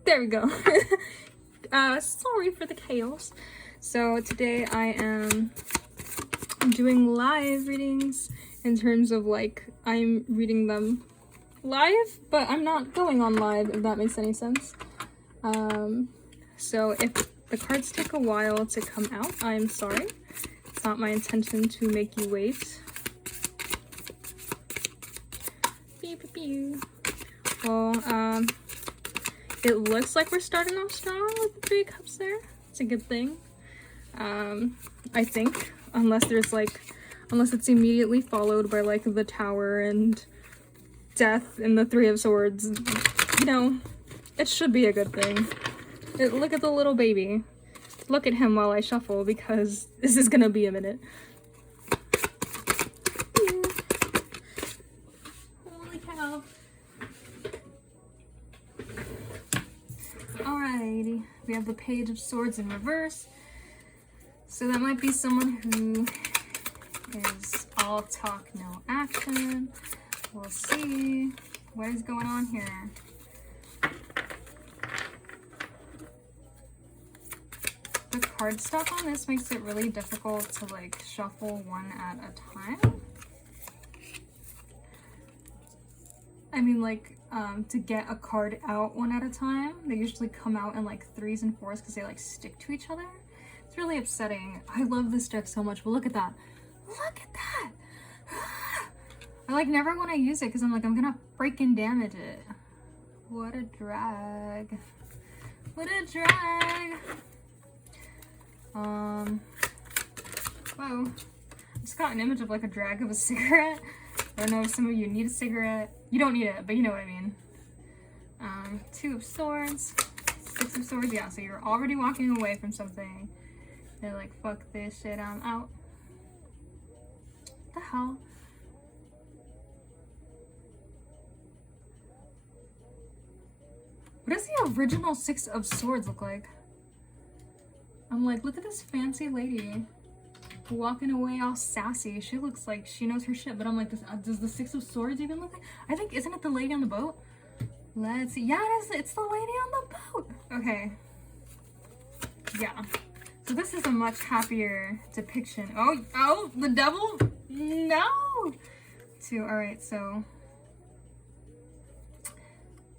S1: There we go. Sorry for the chaos. So today I am doing live readings in terms of like, I'm reading them live, but I'm not going on live, if that makes any sense. So if the cards take a while to come out, I'm sorry. It's not my intention to make you wait. Beep, beep, beep. Well, it looks like we're starting off strong with the 3 cups there. It's a good thing. I think. unless it's immediately followed by like the Tower and Death and the Three of Swords. You know, it should be a good thing. Look at the little baby. Look at him while I shuffle, because this is gonna be a minute. Holy cow. Alrighty, we have the Page of Swords in reverse. So that might be someone who is all talk, no action. We'll see what is going on here. The cardstock on this makes it really difficult to like shuffle one at a time. I mean, like, to get a card out one at a time, they usually come out in like 3s and 4s because they like stick to each other. It's really upsetting. I love this deck so much, but look at that. Look at that! I like never want to use it because I'm like, I'm gonna freaking damage it. What a drag. What a drag. Whoa. I just got an image of like a drag of a cigarette. I don't know if some of you need a cigarette. You don't need it, but you know what I mean. 2 of Swords, 6 of Swords. Yeah, so you're already walking away from something. They're like, fuck this shit, I'm out. What the hell? What does the original 6 of Swords look like? I'm like, look at this fancy lady walking away all sassy. She looks like she knows her shit, but I'm like, does the 6 of Swords even look like? I think, isn't it the lady on the boat? Let's see. Yeah, it is. It's the lady on the boat. Okay. Yeah. So this is a much happier depiction. Oh, the devil? No! 2. Alright, so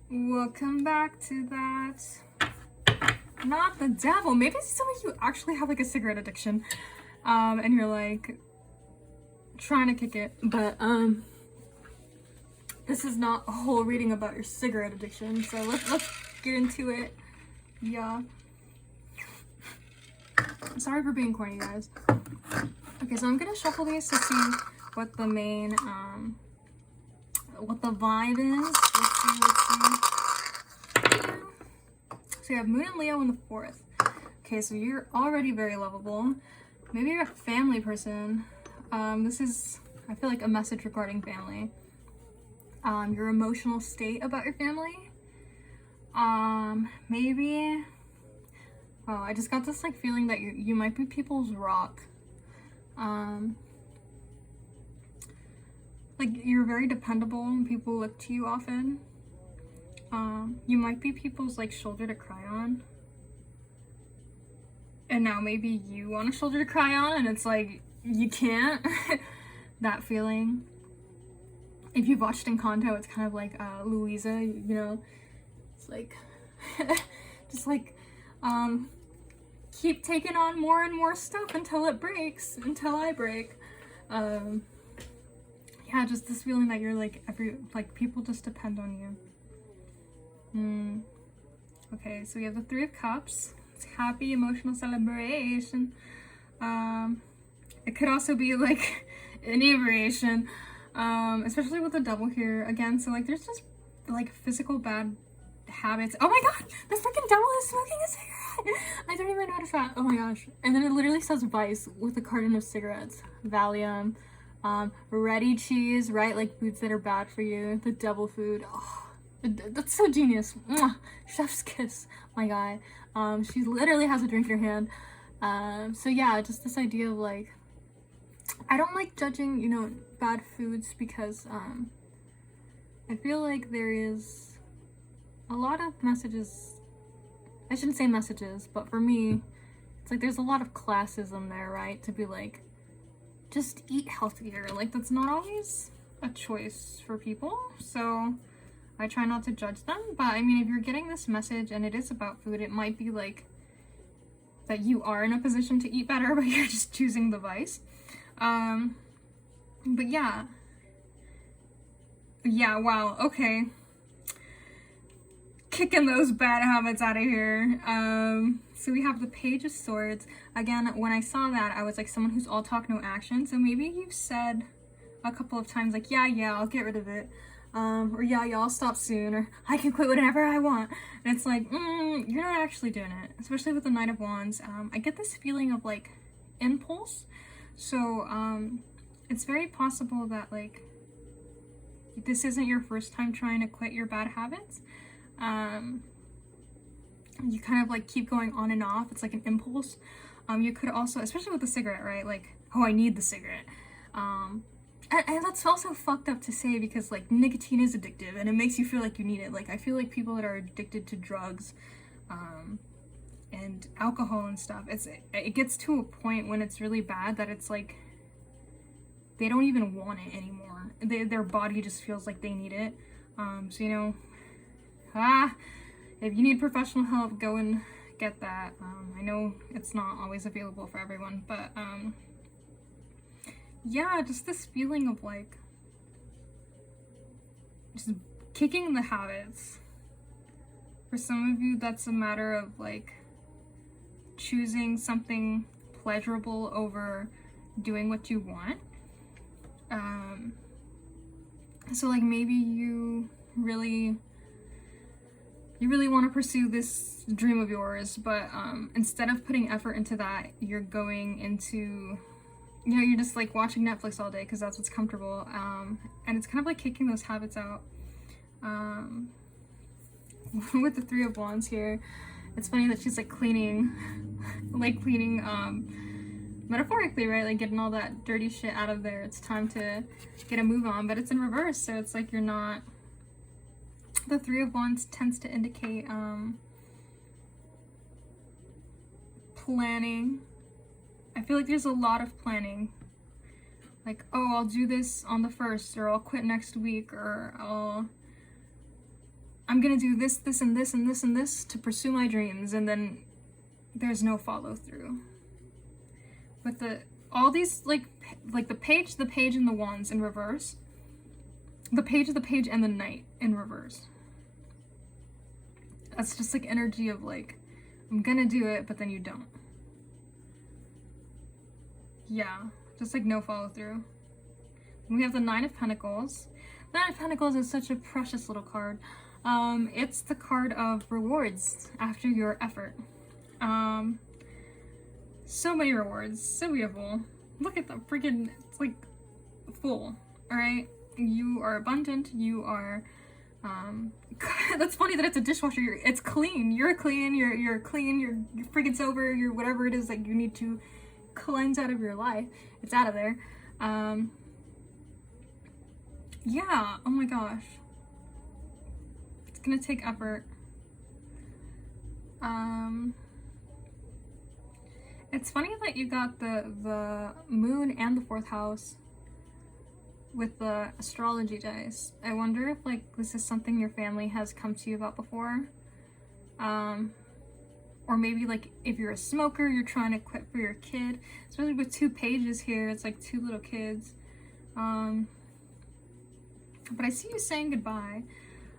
S1: we'll come back to that. Not the devil. Maybe some of you actually have like a cigarette addiction. And you're like trying to kick it, but this is not a whole reading about your cigarette addiction, so let's get into it. Yeah. I'm sorry for being corny, guys. Okay, so I'm gonna shuffle these to see what the main what the vibe is. Let's see. So you have Moon and Leo in the 4th. Okay, so you're already very lovable. Maybe you're a family person. This is, I feel like, a message regarding family. Your emotional state about your family. Maybe, oh, I just got this like feeling that you might be people's rock. Like you're very dependable and people look to you often. You might be people's like shoulder to cry on. And now maybe you want a shoulder to cry on and it's like, you can't. That feeling. If you've watched Encanto, it's kind of like Louisa, you know? It's like, just like, keep taking on more and more stuff until it breaks, until I break. Yeah, just this feeling that you're like, people just depend on you. Okay, so we have the 3 of Cups. It's happy, emotional celebration. It could also be like inebriation, especially with the Devil here again. So like, there's just like physical bad habits. Oh my god, the freaking Devil is smoking a cigarette. I don't even notice that. Oh my gosh. And then it literally says Vice with a carton of cigarettes. Valium, ready cheese, right? Like foods that are bad for you. The devil food. Oh, that's so genius. Mwah. Chef's kiss, my guy. She literally has a drink in her hand. So yeah, just this idea of like, I don't like judging, you know, bad foods because I feel like there is a lot of messages. I shouldn't say messages, but for me, it's like there's a lot of classism there, right? To be like, just eat healthier. Like that's not always a choice for people. So I try not to judge them, but I mean, if you're getting this message and it is about food, it might be like that you are in a position to eat better, but you're just choosing the vice. But yeah. Yeah, wow, okay. kicking those bad habits out of here. So we have the Page of Swords. Again, when I saw that, I was like someone who's all talk, no action. So maybe you've said a couple of times like, yeah, I'll get rid of it. Or yeah, I'll stop soon. Or I can quit whenever I want. And it's like, you're not actually doing it. Especially with the Knight of Wands. I get this feeling of like impulse. So it's very possible that like this isn't your first time trying to quit your bad habits. You kind of like keep going on and off. It's like an impulse. You could also, especially with the cigarette, right? Like, oh, I need the cigarette. And that's also fucked up to say because like nicotine is addictive and it makes you feel like you need it. Like I feel like people that are addicted to drugs, and alcohol and stuff, it gets to a point when it's really bad that it's like they don't even want it anymore. Their body just feels like they need it. So you know, if you need professional help, go and get that. I know it's not always available for everyone, but yeah, just this feeling of like just kicking the habits. For some of you, that's a matter of like choosing something pleasurable over doing what you want. So like maybe you really want to pursue this dream of yours, but instead of putting effort into that, you're going into, you know, you're just like watching Netflix all day because that's what's comfortable, and it's kind of like kicking those habits out. With the Three of Wands here, it's funny that she's like cleaning metaphorically, right? Like getting all that dirty shit out of there. It's time to get a move on, but it's in reverse, so it's like you're not. The Three of Wands tends to indicate planning. I feel like there's a lot of planning. Like, oh, I'll do this on the 1st, or I'll quit next week, or I'm gonna do this, this, and this, and this, and this to pursue my dreams, and then there's no follow through. With all these like the page, and the Wands in reverse. The Page, and the Knight in reverse. That's just like energy of like, I'm gonna do it, but then you don't. Yeah, just like no follow through. We have the Nine of Pentacles. The Nine of Pentacles is such a precious little card. It's the card of rewards after your effort. So many rewards, so beautiful. Look at the freaking, it's like full, all right? You are abundant, you are, that's funny that it's a dishwasher, it's clean, you're clean, you're clean, you're freaking sober, you're whatever it is that you need to cleanse out of your life, it's out of there. Yeah, oh my gosh. It's gonna take effort. It's funny that you got the moon and the 4th house with the astrology dice. I wonder if like this is something your family has come to you about before. Or maybe like if you're a smoker, you're trying to quit for your kid. Especially with 2 pages here, it's like 2 little kids. But I see you saying goodbye.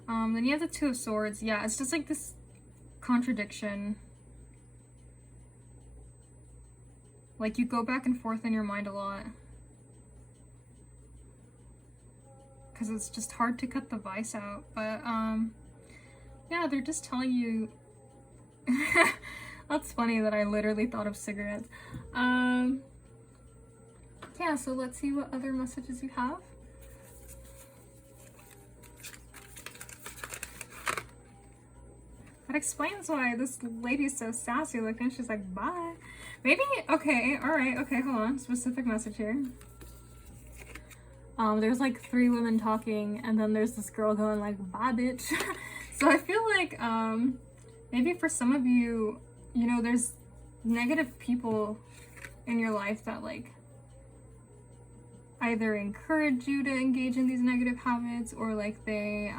S1: Then you have the 2 of Swords. Yeah, it's just like this contradiction. Like you go back and forth in your mind a lot. Because it's just hard to cut the vice out. But yeah, they're just telling you. That's funny that I literally thought of cigarettes. Yeah, so let's see what other messages you have. That explains why this lady's so sassy looking. She's like, bye. Maybe, okay, alright, okay, hold on. Specific message here. There's like 3 women talking, and then there's this girl going like, bye, bitch. So I feel like, maybe for some of you, you know, there's negative people in your life that like either encourage you to engage in these negative habits, or like they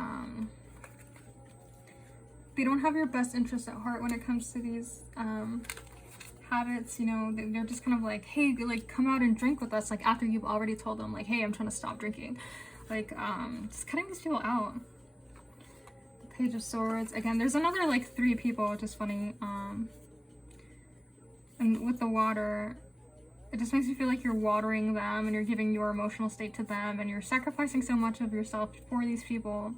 S1: don't have your best interest at heart when it comes to these habits. You know, they're just kind of like, hey, like come out and drink with us, like after you've already told them like, hey, I'm trying to stop drinking. Like just cutting these people out. The Page of Swords. Again, there's another like 3 people, which is funny. And with the water, it just makes you feel like you're watering them and you're giving your emotional state to them and you're sacrificing so much of yourself for these people,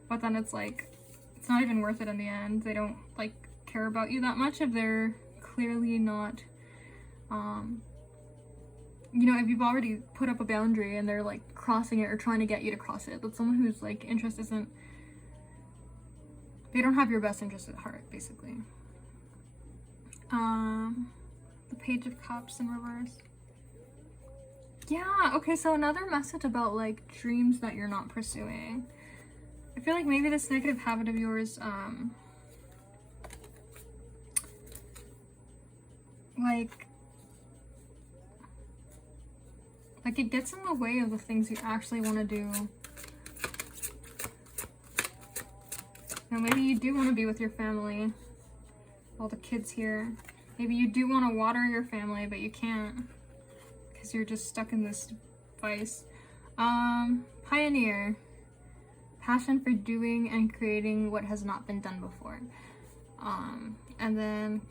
S1: but then it's like, it's not even worth it in the end. They don't like care about you that much if they're clearly not, you know, if you've already put up a boundary and they're like crossing it or trying to get you to cross it. That's someone whose like interest isn't, they don't have your best interest at heart, basically. The Page of Cups in reverse. Yeah, okay, so another message about like dreams that you're not pursuing. I feel like maybe this negative habit of yours, like it gets in the way of the things you actually want to do. Now maybe you do want to be with your family, all the kids here. Maybe you do want to water your family, but you can't because you're just stuck in this vice. Pioneer. Passion for doing and creating what has not been done before. And then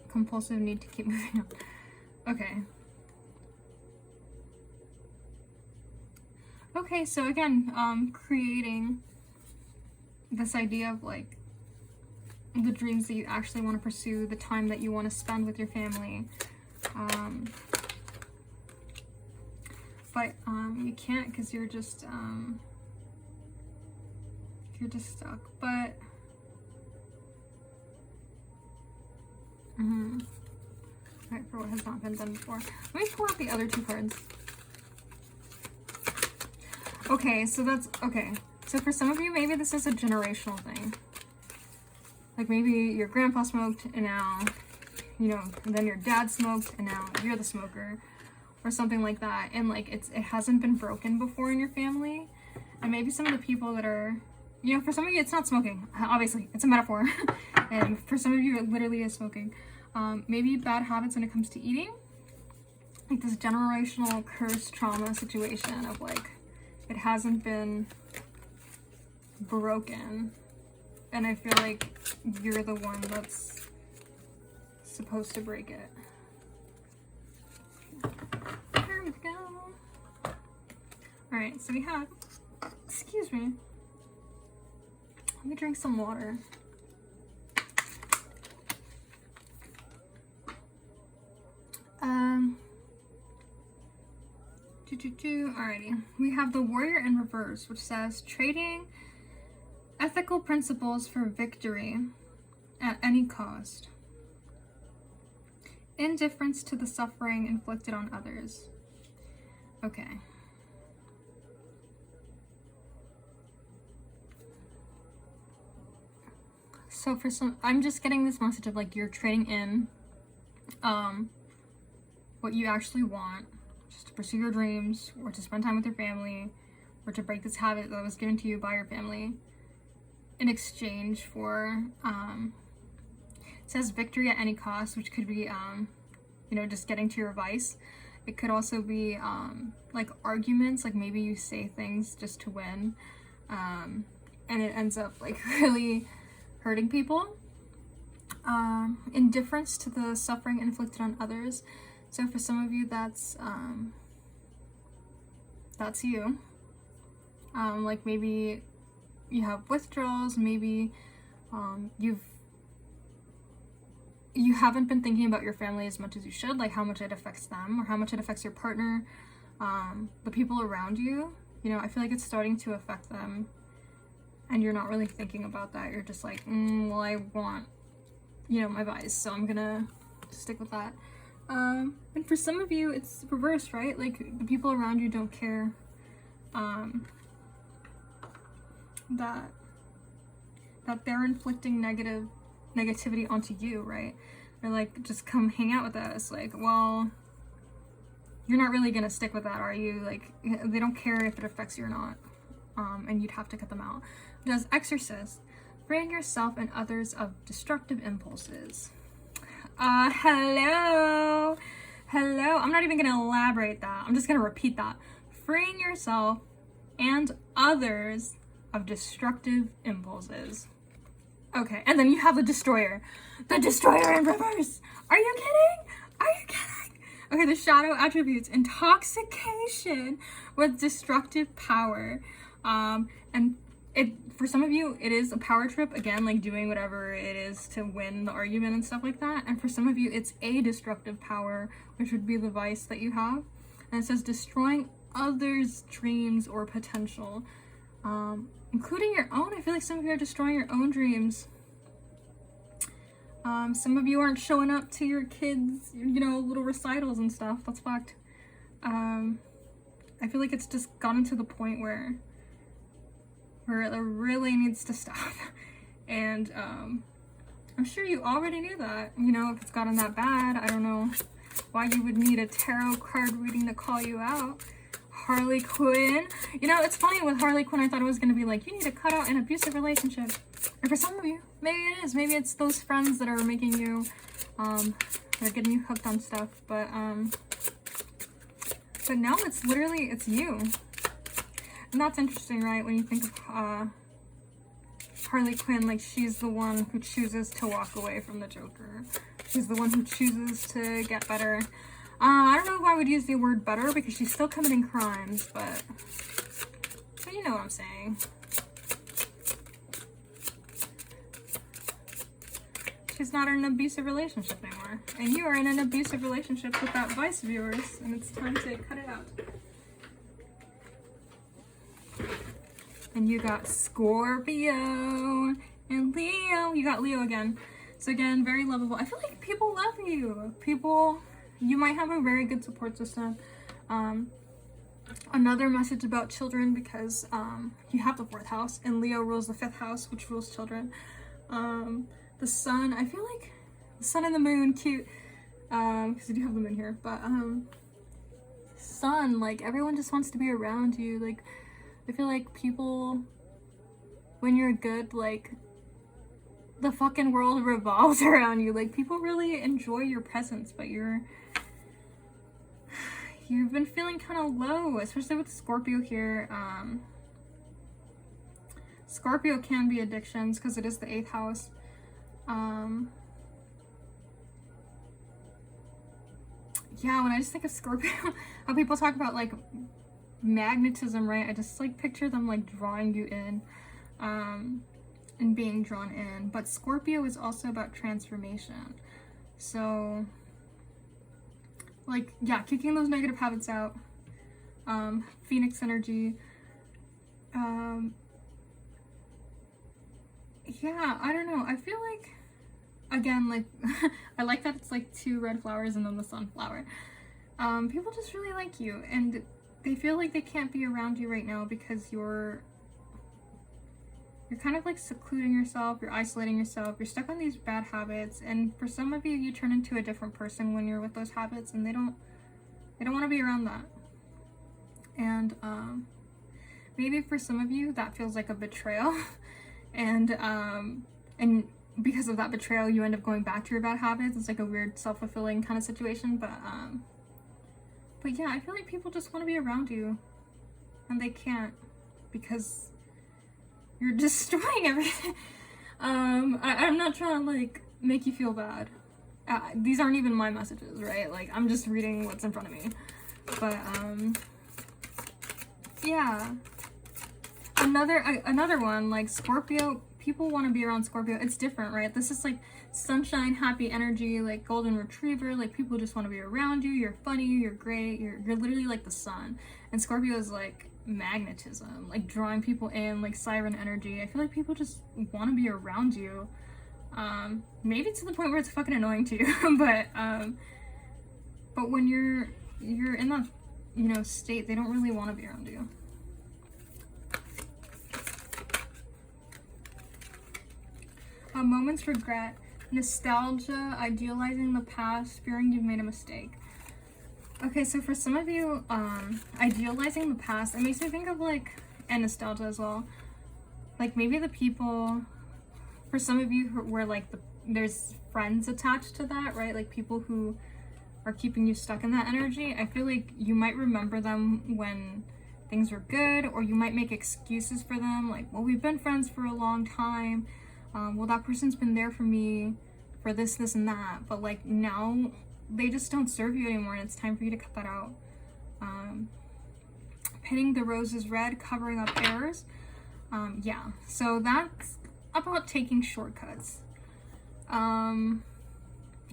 S1: compulsive need to keep moving on. Okay. Okay, so again, creating this idea of like the dreams that you actually want to pursue, the time that you want to spend with your family. But you can't because you're just stuck. But right, for what has not been done before. Let me pull out the other 2 cards. Okay, so that's okay. So for some of you, maybe this is a generational thing. Like maybe your grandpa smoked and now, you know, and then your dad smoked and now you're the smoker or something like that. And like it hasn't been broken before in your family. And maybe some of the people that are, you know, for some of you, it's not smoking. Obviously, it's a metaphor. And for some of you, it literally is smoking. Maybe bad habits when it comes to eating. Like this generational curse trauma situation of like, it hasn't been broken. And I feel like you're the one that's supposed to break it. There we go. Alright, so we have, excuse me. Let me drink some water. Alrighty. We have the Warrior in reverse, which says trading ethical principles for victory at any cost. Indifference to the suffering inflicted on others. Okay. So for some, I'm just getting this message of like you're trading in what you actually want, just to pursue your dreams, or to spend time with your family, or to break this habit that was given to you by your family, in exchange for, it says victory at any cost, which could be, you know, just getting to your vice. It could also be, like arguments, like maybe you say things just to win, and it ends up like really hurting people. Indifference to the suffering inflicted on others. So for some of you, that's you. Like maybe you have withdrawals, maybe you haven't been thinking about your family as much as you should, like how much it affects them or how much it affects your partner, the people around you. You know, I feel like it's starting to affect them and you're not really thinking about that. You're just like, well, I want, you know, my vice, so I'm gonna stick with that. And for some of you, it's reversed, right? Like the people around you don't care that they're inflicting negativity onto you, right? They're like, just come hang out with us. Like, well, you're not really gonna stick with that, are you? Like, they don't care if it affects you or not. And you'd have to cut them out. It does Exorcist. Freeing yourself and others of destructive impulses. Hello. I'm not even gonna elaborate that. I'm just gonna repeat that. Freeing yourself and others of destructive impulses. Okay, and then you have the Destroyer. The Destroyer in reverse! Are you kidding? Are you kidding? Okay, the shadow attributes: intoxication with destructive power. And for some of you, it is a power trip, again, like doing whatever it is to win the argument and stuff like that. And for some of you, it's a destructive power, which would be the vice that you have. And it says destroying others' dreams or potential. Including your own. I feel like some of you are destroying your own dreams. Some of you aren't showing up to your kids', little recitals and stuff. That's fucked. I feel like it's just gotten to the point where it really needs to stop. And I'm sure you already knew that. If it's gotten that bad, I don't know why you would need a tarot card reading to call you out. Harley Quinn. It's funny with Harley Quinn, I thought it was going to be like, you need to cut out an abusive relationship. And for some of you, maybe it is. Maybe it's those friends that are making you, they're getting you hooked on stuff. But now it's you. And that's interesting, right? When you think of Harley Quinn, like she's the one who chooses to walk away from the Joker. She's the one who chooses to get better. I don't know if I would use the word better because she's still committing crimes, but you know what I'm saying. She's not in an abusive relationship anymore. And you are in an abusive relationship with that vice of yours, and it's time to cut it out. And you got Scorpio and Leo. You got Leo again. So again, very lovable. I feel like people love you. You might have a very good support system. Another message about children, because you have the 4th house and Leo rules the 5th house, which rules children. The sun, I feel like the sun and the moon, cute, because you do have the moon here, but sun, like everyone just wants to be around you. Like I feel like people, when you're good, like the fucking world revolves around you. Like people really enjoy your presence, but you've been feeling kind of low, especially with Scorpio here. Scorpio can be addictions because it is the 8th house. Yeah, when I just think of Scorpio, how people talk about like magnetism, right? I just like picture them like drawing you in, and being drawn in. But Scorpio is also about transformation. So like, yeah, kicking those negative habits out. Phoenix energy. Yeah, I don't know. I feel like, again, like, I like that it's like 2 red flowers and then the sunflower. People just really like you, and they feel like they can't be around you right now because you're kind of like secluding yourself, you're isolating yourself, you're stuck on these bad habits, and for some of you, you turn into a different person when you're with those habits, and they don't want to be around that. And maybe for some of you, that feels like a betrayal. And because of that betrayal, you end up going back to your bad habits. It's like a weird self-fulfilling kind of situation. But yeah, I feel like people just want to be around you, and they can't because you're destroying everything. I'm not trying to like make you feel bad. These aren't even my messages, right? Like I'm just reading what's in front of me. But yeah. Another one, like Scorpio, people want to be around Scorpio. It's different, right? This is like sunshine, happy energy, like golden retriever. Like people just want to be around you. You're funny, you're great, you're literally like the sun. And Scorpio is like magnetism, like drawing people in, like siren energy. I feel like people just want to be around you. Maybe to the point where it's fucking annoying to you, but when you're in that, state, they don't really want to be around you. A moment's regret, nostalgia, idealizing the past, fearing you've made a mistake. Okay, so for some of you, idealizing the past, it makes me think of and nostalgia as well. Like maybe the people, for some of you where there's friends attached to that, right? Like people who are keeping you stuck in that energy. I feel like you might remember them when things were good, or you might make excuses for them. Like, well, we've been friends for a long time. well, that person's been there for me for this, this, and that, but like now they just don't serve you anymore, and it's time for you to cut that out. Painting the roses red, covering up errors. Yeah, so that's about taking shortcuts.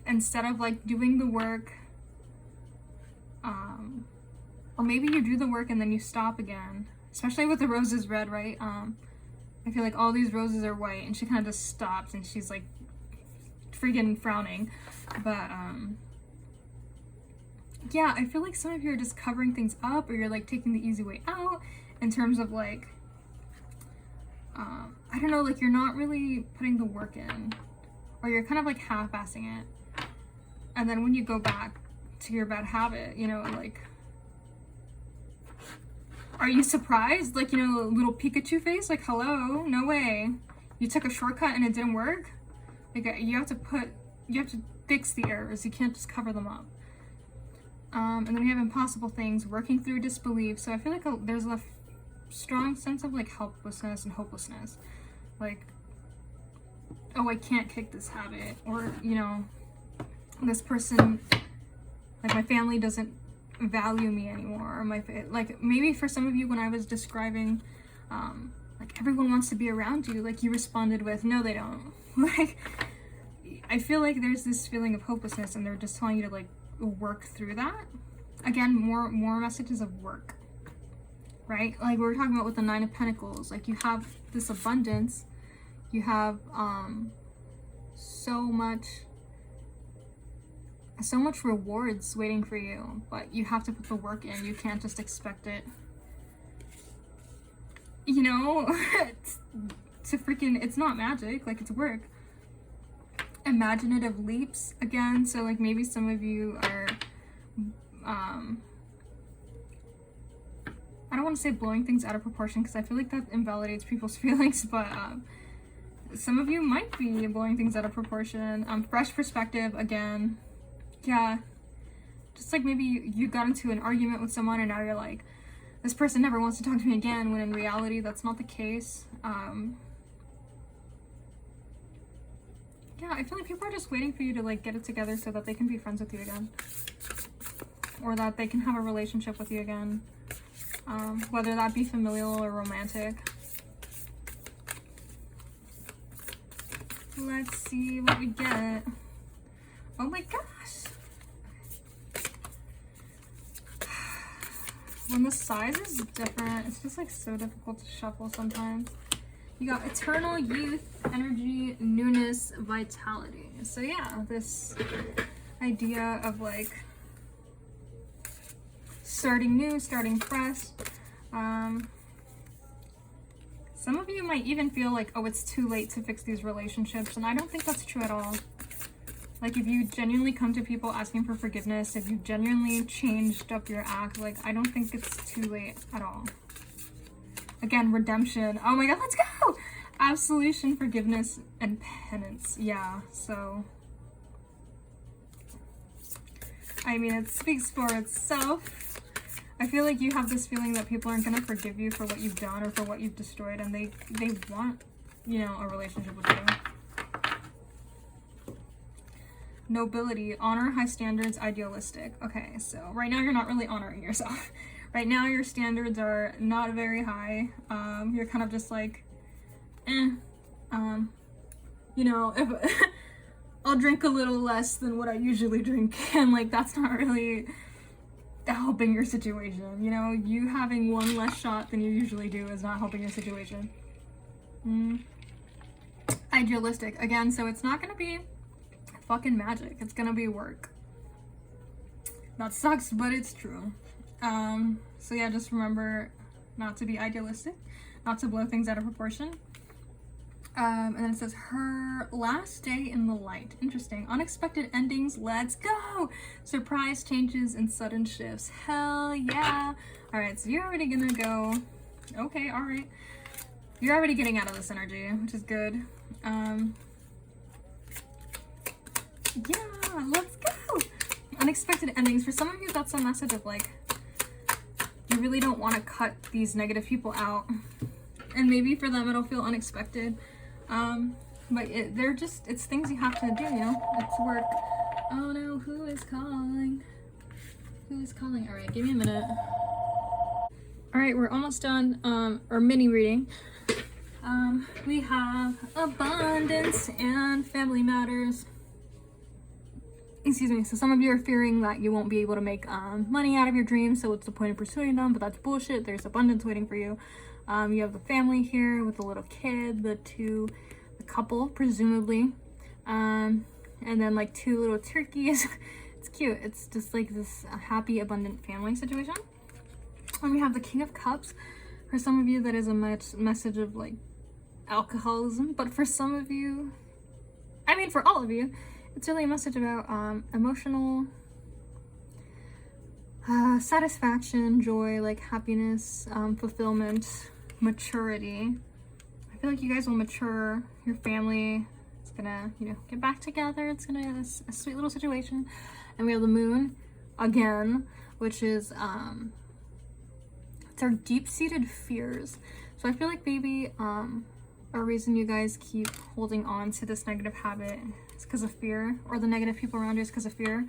S1: Instead of like doing the work, or maybe you do the work and then you stop again, especially with the roses red, right? I feel like all these roses are white, and she kind of just stops and she's like freaking frowning. But yeah, I feel like some of you are just covering things up, or you're like taking the easy way out in terms of like, I don't know, like you're not really putting the work in, or you're kind of like half-assing it. And then when you go back to your bad habit, you know, like, are you surprised? Like, you know, little Pikachu face, like, hello, no way. You took a shortcut and it didn't work? Like, you have to fix the errors. You can't just cover them up. And then we have impossible things, working through disbelief. So I feel like there's a strong sense of like helplessness and hopelessness. Like, oh, I can't kick this habit, or, you know, this person, like my family doesn't value me anymore, or like maybe for some of you, when I was describing like everyone wants to be around you, like you responded with, no they don't. Like, I feel like there's this feeling of hopelessness, and they're just telling you to like work through that. Again, more messages of work, right? Like we were talking about with the Nine of Pentacles, like you have this abundance, you have so much rewards waiting for you, but you have to put the work in. You can't just expect it, you know, to freaking, it's not magic, like it's work. Imaginative leaps again, so like maybe some of you are I don't want to say blowing things out of proportion, because I feel like that invalidates people's feelings, but some of you might be blowing things out of proportion. Fresh perspective again. Yeah, just like maybe you got into an argument with someone and now you're like, this person never wants to talk to me again, when in reality that's not the case. Yeah, I feel like people are just waiting for you to like get it together so that they can be friends with you again, or that they can have a relationship with you again, whether that be familial or romantic. Let's see what we get. Oh my gosh. When the size is different, it's just like so difficult to shuffle sometimes. You got eternal youth, energy, newness, vitality. So yeah, this idea of like starting new, starting fresh. Some of you might even feel like, oh, it's too late to fix these relationships, and I don't think that's true at all. Like, if you genuinely come to people asking for forgiveness, if you genuinely changed up your act, like, I don't think it's too late at all. Again, redemption. Oh my god, let's go! Absolution, forgiveness, and penance. Yeah, so I mean, it speaks for itself. I feel like you have this feeling that people aren't going to forgive you for what you've done or for what you've destroyed, and they want, you know, a relationship with you. Nobility, honor, high standards, idealistic. Okay, so right now you're not really honoring yourself. Right now your standards are not very high. You're kind of just like, you know, if I'll drink a little less than what I usually drink, and like that's not really helping your situation. You know, you having one less shot than you usually do is not helping your situation. Idealistic again, so it's not gonna be fucking magic, it's gonna be work. That sucks, but it's true. So yeah, just remember not to be idealistic, not to blow things out of proportion. And then it says her last day in the light. Interesting. Unexpected endings. Let's go. Surprise changes and sudden shifts. Hell yeah. All right, so you're already gonna go. Okay, all right. You're already getting out of this energy, which is good. Yeah, let's go. Unexpected endings. For some of you, that's a message of like, you really don't want to cut these negative people out. And maybe for them, it'll feel unexpected. but it's things you have to do, you know? It's work. Oh no, who is calling? Who is calling? All right, give me a minute. All right, we're almost done, our mini reading. We have abundance and family matters. Excuse me. So some of you are fearing that you won't be able to make money out of your dreams, so what's the point of pursuing them? But that's bullshit. There's abundance waiting for you. You have the family here with the little kid, the couple, presumably. And then like 2 little turkeys. It's cute. It's just like this happy, abundant family situation. And we have the King of Cups. For some of you, that is a message of like alcoholism. But for some of you, I mean, for all of you, it's really a message about emotional satisfaction, joy, like happiness, fulfillment, maturity. I feel like you guys will mature. Your family is gonna, you know, get back together. It's gonna be a sweet little situation. And we have the moon again, which is it's our deep-seated fears. So I feel like maybe a reason you guys keep holding on to this negative habit is because of fear, or the negative people around you is because of fear.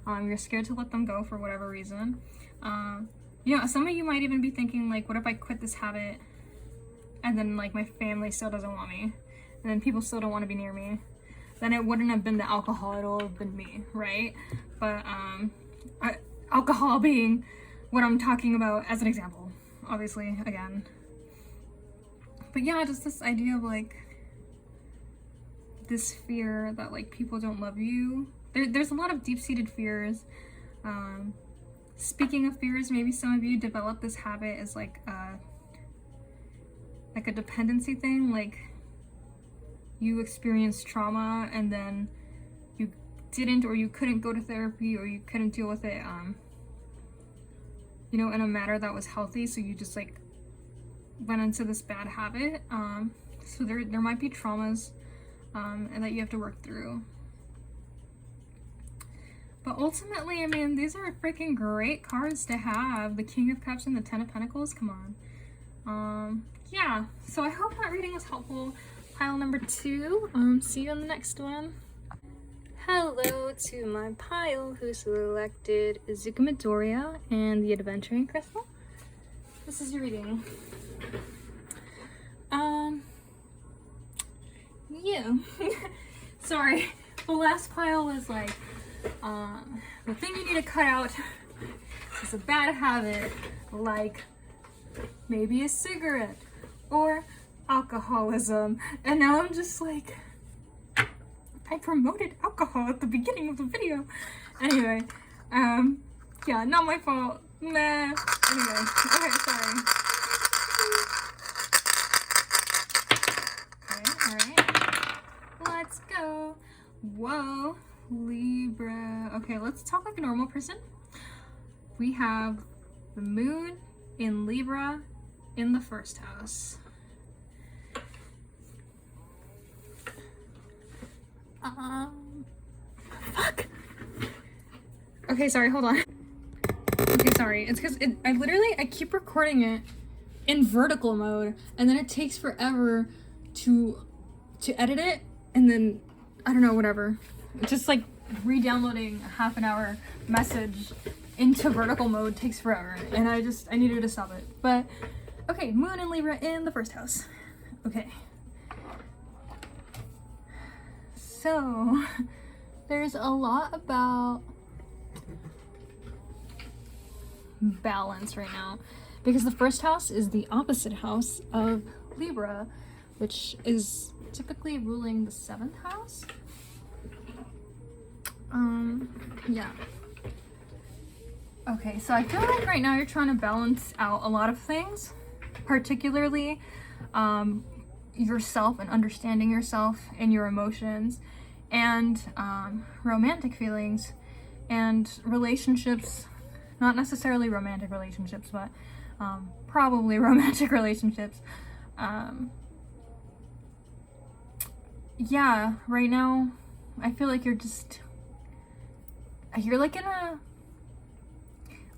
S1: You're scared to let them go for whatever reason. You know, some of you might even be thinking like, what if I quit this habit and then like my family still doesn't want me, and then people still don't want to be near me? Then it wouldn't have been the alcohol, it'll have been me, right? But alcohol being what I'm talking about as an example, obviously, again. But yeah, just this idea of like this fear that like people don't love you. There's a lot of deep-seated fears. Speaking of fears, maybe some of you develop this habit as like a dependency thing. Like you experienced trauma and then you didn't, or you couldn't go to therapy, or you couldn't deal with it, you know, in a manner that was healthy. So you just like went into this bad habit. So there might be traumas and that you have to work through. But ultimately, I mean, these are freaking great cards to have. The King of Cups and the Ten of Pentacles, come on. Yeah, so I hope that reading was helpful. Pile number 2, see you on the next one. Hello to my pile who selected Izuku Midoriya and the Adventuring Crystal. This is your reading. Yeah. Sorry, the last pile was like, the thing you need to cut out is a bad habit, like maybe a cigarette or alcoholism. And now I'm just like, I promoted alcohol at the beginning of the video. Anyway, yeah, not my fault. Nah. Anyway, okay, sorry. Okay, alright. Let's go. Whoa. Libra. Okay, let's talk like a normal person. We have the moon in Libra in the first house. Fuck. Okay, sorry, hold on. Okay, sorry. It's because I keep recording it in vertical mode, and then it takes forever to edit it, and then I don't know, whatever. It's just like re-downloading a half an hour message into vertical mode takes forever, and I needed to stop it. But okay, moon and Libra in the first house. Okay. So there's a lot about balance right now, because the first house is the opposite house of Libra, which is typically ruling the 7th house. Yeah. Okay, so I feel like right now you're trying to balance out a lot of things, particularly yourself and understanding yourself and your emotions, and romantic feelings and relationships. Not necessarily romantic relationships, but probably romantic relationships. Yeah, right now I feel like you're like in a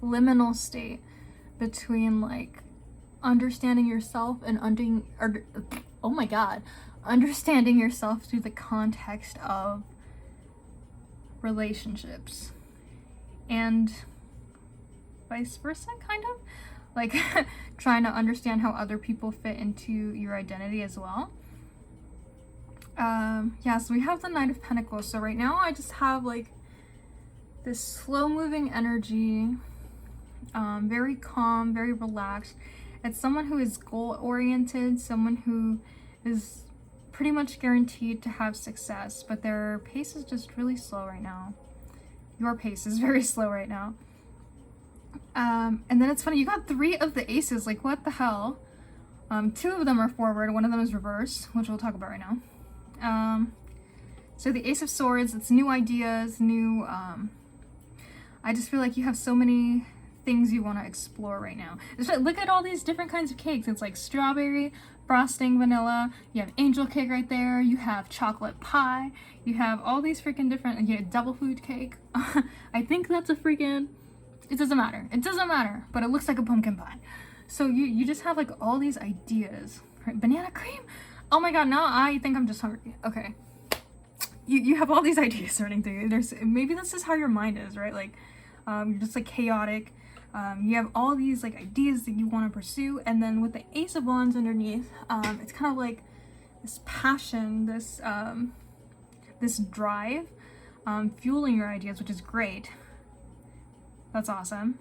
S1: liminal state between like understanding yourself and understanding yourself through the context of relationships and vice versa, kind of like trying to understand how other people fit into your identity as well. Yeah, so we have the Knight of Pentacles. So right now I just have like this slow moving energy, very calm, very relaxed. It's someone who is goal oriented, someone who is pretty much guaranteed to have success, but their pace is just really slow right now. Your pace is very slow right now. And then it's funny, you got 3 of the aces, like what the hell? 2 of them are forward, 1 of them is reverse, which we'll talk about right now. So the Ace of Swords, it's new ideas, new, I just feel like you have so many things you want to explore right now. Look at all these different kinds of cakes. It's like strawberry, frosting, vanilla, you have angel cake right there, you have chocolate pie, you have all these freaking different, you have double food cake. I think that's a freaking, it doesn't matter, but it looks like a pumpkin pie. So you just have like all these ideas, right? Banana cream? Oh my god, now I think I'm just hungry. Okay. You have all these ideas running through you. Maybe this is how your mind is, right? Like, you're just like chaotic. You have all these like ideas that you want to pursue, and then with the Ace of Wands underneath, it's kind of like this passion, this drive, fueling your ideas, which is great. That's awesome.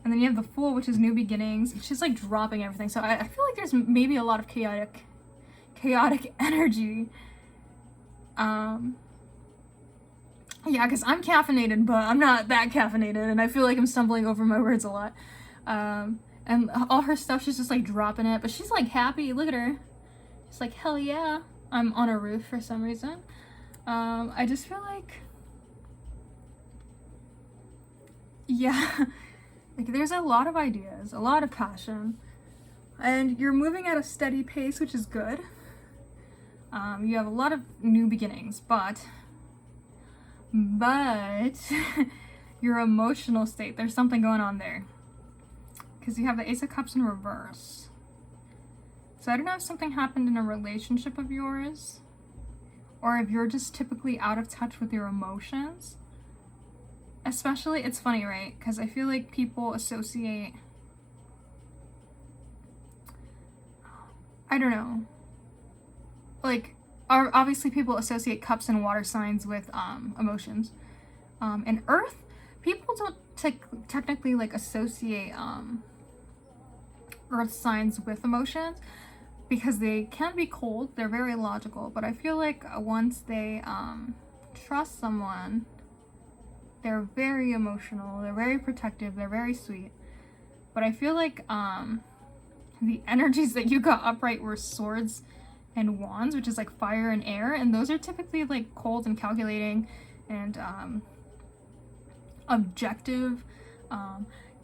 S1: And then you have the Fool, which is new beginnings. It's just like dropping everything. So I feel like there's maybe a lot of chaotic energy. Yeah, because I'm caffeinated, but I'm not that caffeinated, and I feel like I'm stumbling over my words a lot. And all her stuff, she's just like dropping it, but she's like happy. Look at her. She's like, hell yeah. I'm on a roof for some reason. I just feel like, yeah, like there's a lot of ideas, a lot of passion, and you're moving at a steady pace, which is good. You have a lot of new beginnings, but your emotional state, there's something going on there, because you have the Ace of Cups in reverse. So I don't know if something happened in a relationship of yours, or if you're just typically out of touch with your emotions. Especially, it's funny, right? Because I feel like people associate, I don't know, like, obviously people associate cups and water signs with emotions. And earth, people don't technically like associate earth signs with emotions, because they can be cold, they're very logical, but I feel like once they trust someone, they're very emotional, they're very protective, they're very sweet. But I feel like the energies that you got upright were swords and wands, which is like fire and air, and those are typically like cold and calculating and objective.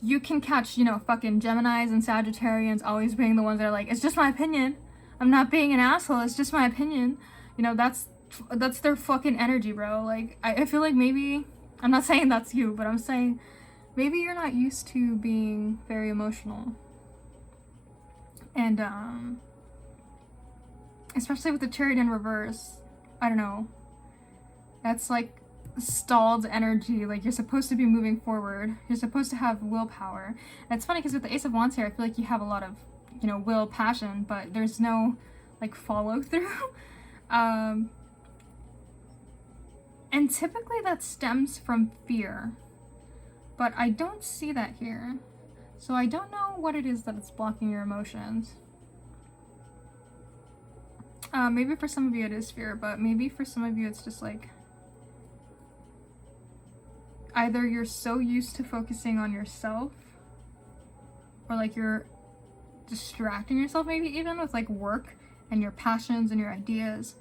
S1: You can catch, you know, fucking Geminis and Sagittarians always being the ones that are like, it's just my opinion, I'm not being an asshole, it's just my opinion. You know, that's their fucking energy, bro. Like, I feel like maybe, I'm not saying that's you, but I'm saying maybe you're not used to being very emotional. And especially with the Chariot in reverse, I don't know, that's like stalled energy. Like, you're supposed to be moving forward, you're supposed to have willpower. And it's funny because with the Ace of Wands here, I feel like you have a lot of, you know, will, passion, but there's no like follow through. And typically that stems from fear, but I don't see that here. So I don't know what it is that it's blocking your emotions. Maybe for some of you it is fear, but maybe for some of you it's just like, either you're so used to focusing on yourself, or like you're distracting yourself maybe even with like work and your passions and your ideas,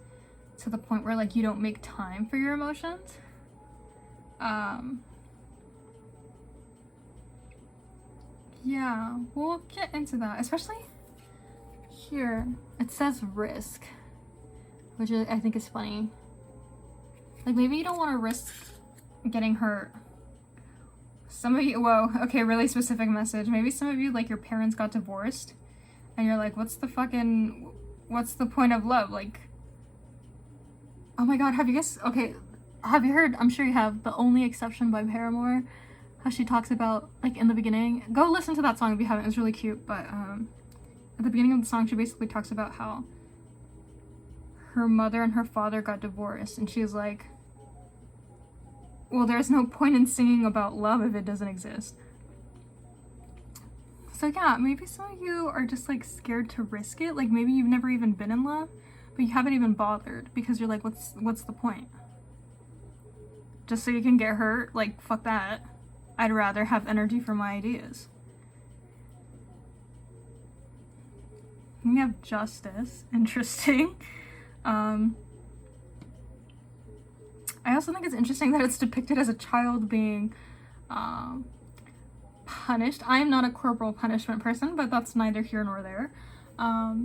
S1: to the point where like you don't make time for your emotions. Yeah, we'll get into that. Especially here, it says risk, which I think is funny. Like, maybe you don't want to risk getting hurt. Some of you, whoa, okay, really specific message. Maybe some of you, like, your parents got divorced, and you're like, what's the point of love? Like, Oh my god, have you guys, okay, have you heard, I'm sure you have, The Only Exception by Paramore? How she talks about, like, in the beginning, go listen to that song if you haven't, it's really cute, but at the beginning of the song she basically talks about how her mother and her father got divorced, and she's like, well, there's no point in singing about love if it doesn't exist. So yeah, maybe some of you are just like scared to risk it. Like maybe you've never even been in love, but you haven't even bothered because you're like, what's the point? Just so you can get hurt? Like, fuck that. I'd rather have energy for my ideas. We have justice. Interesting. I also think it's interesting that it's depicted as a child being punished. I am not a corporal punishment person, but that's neither here nor there. I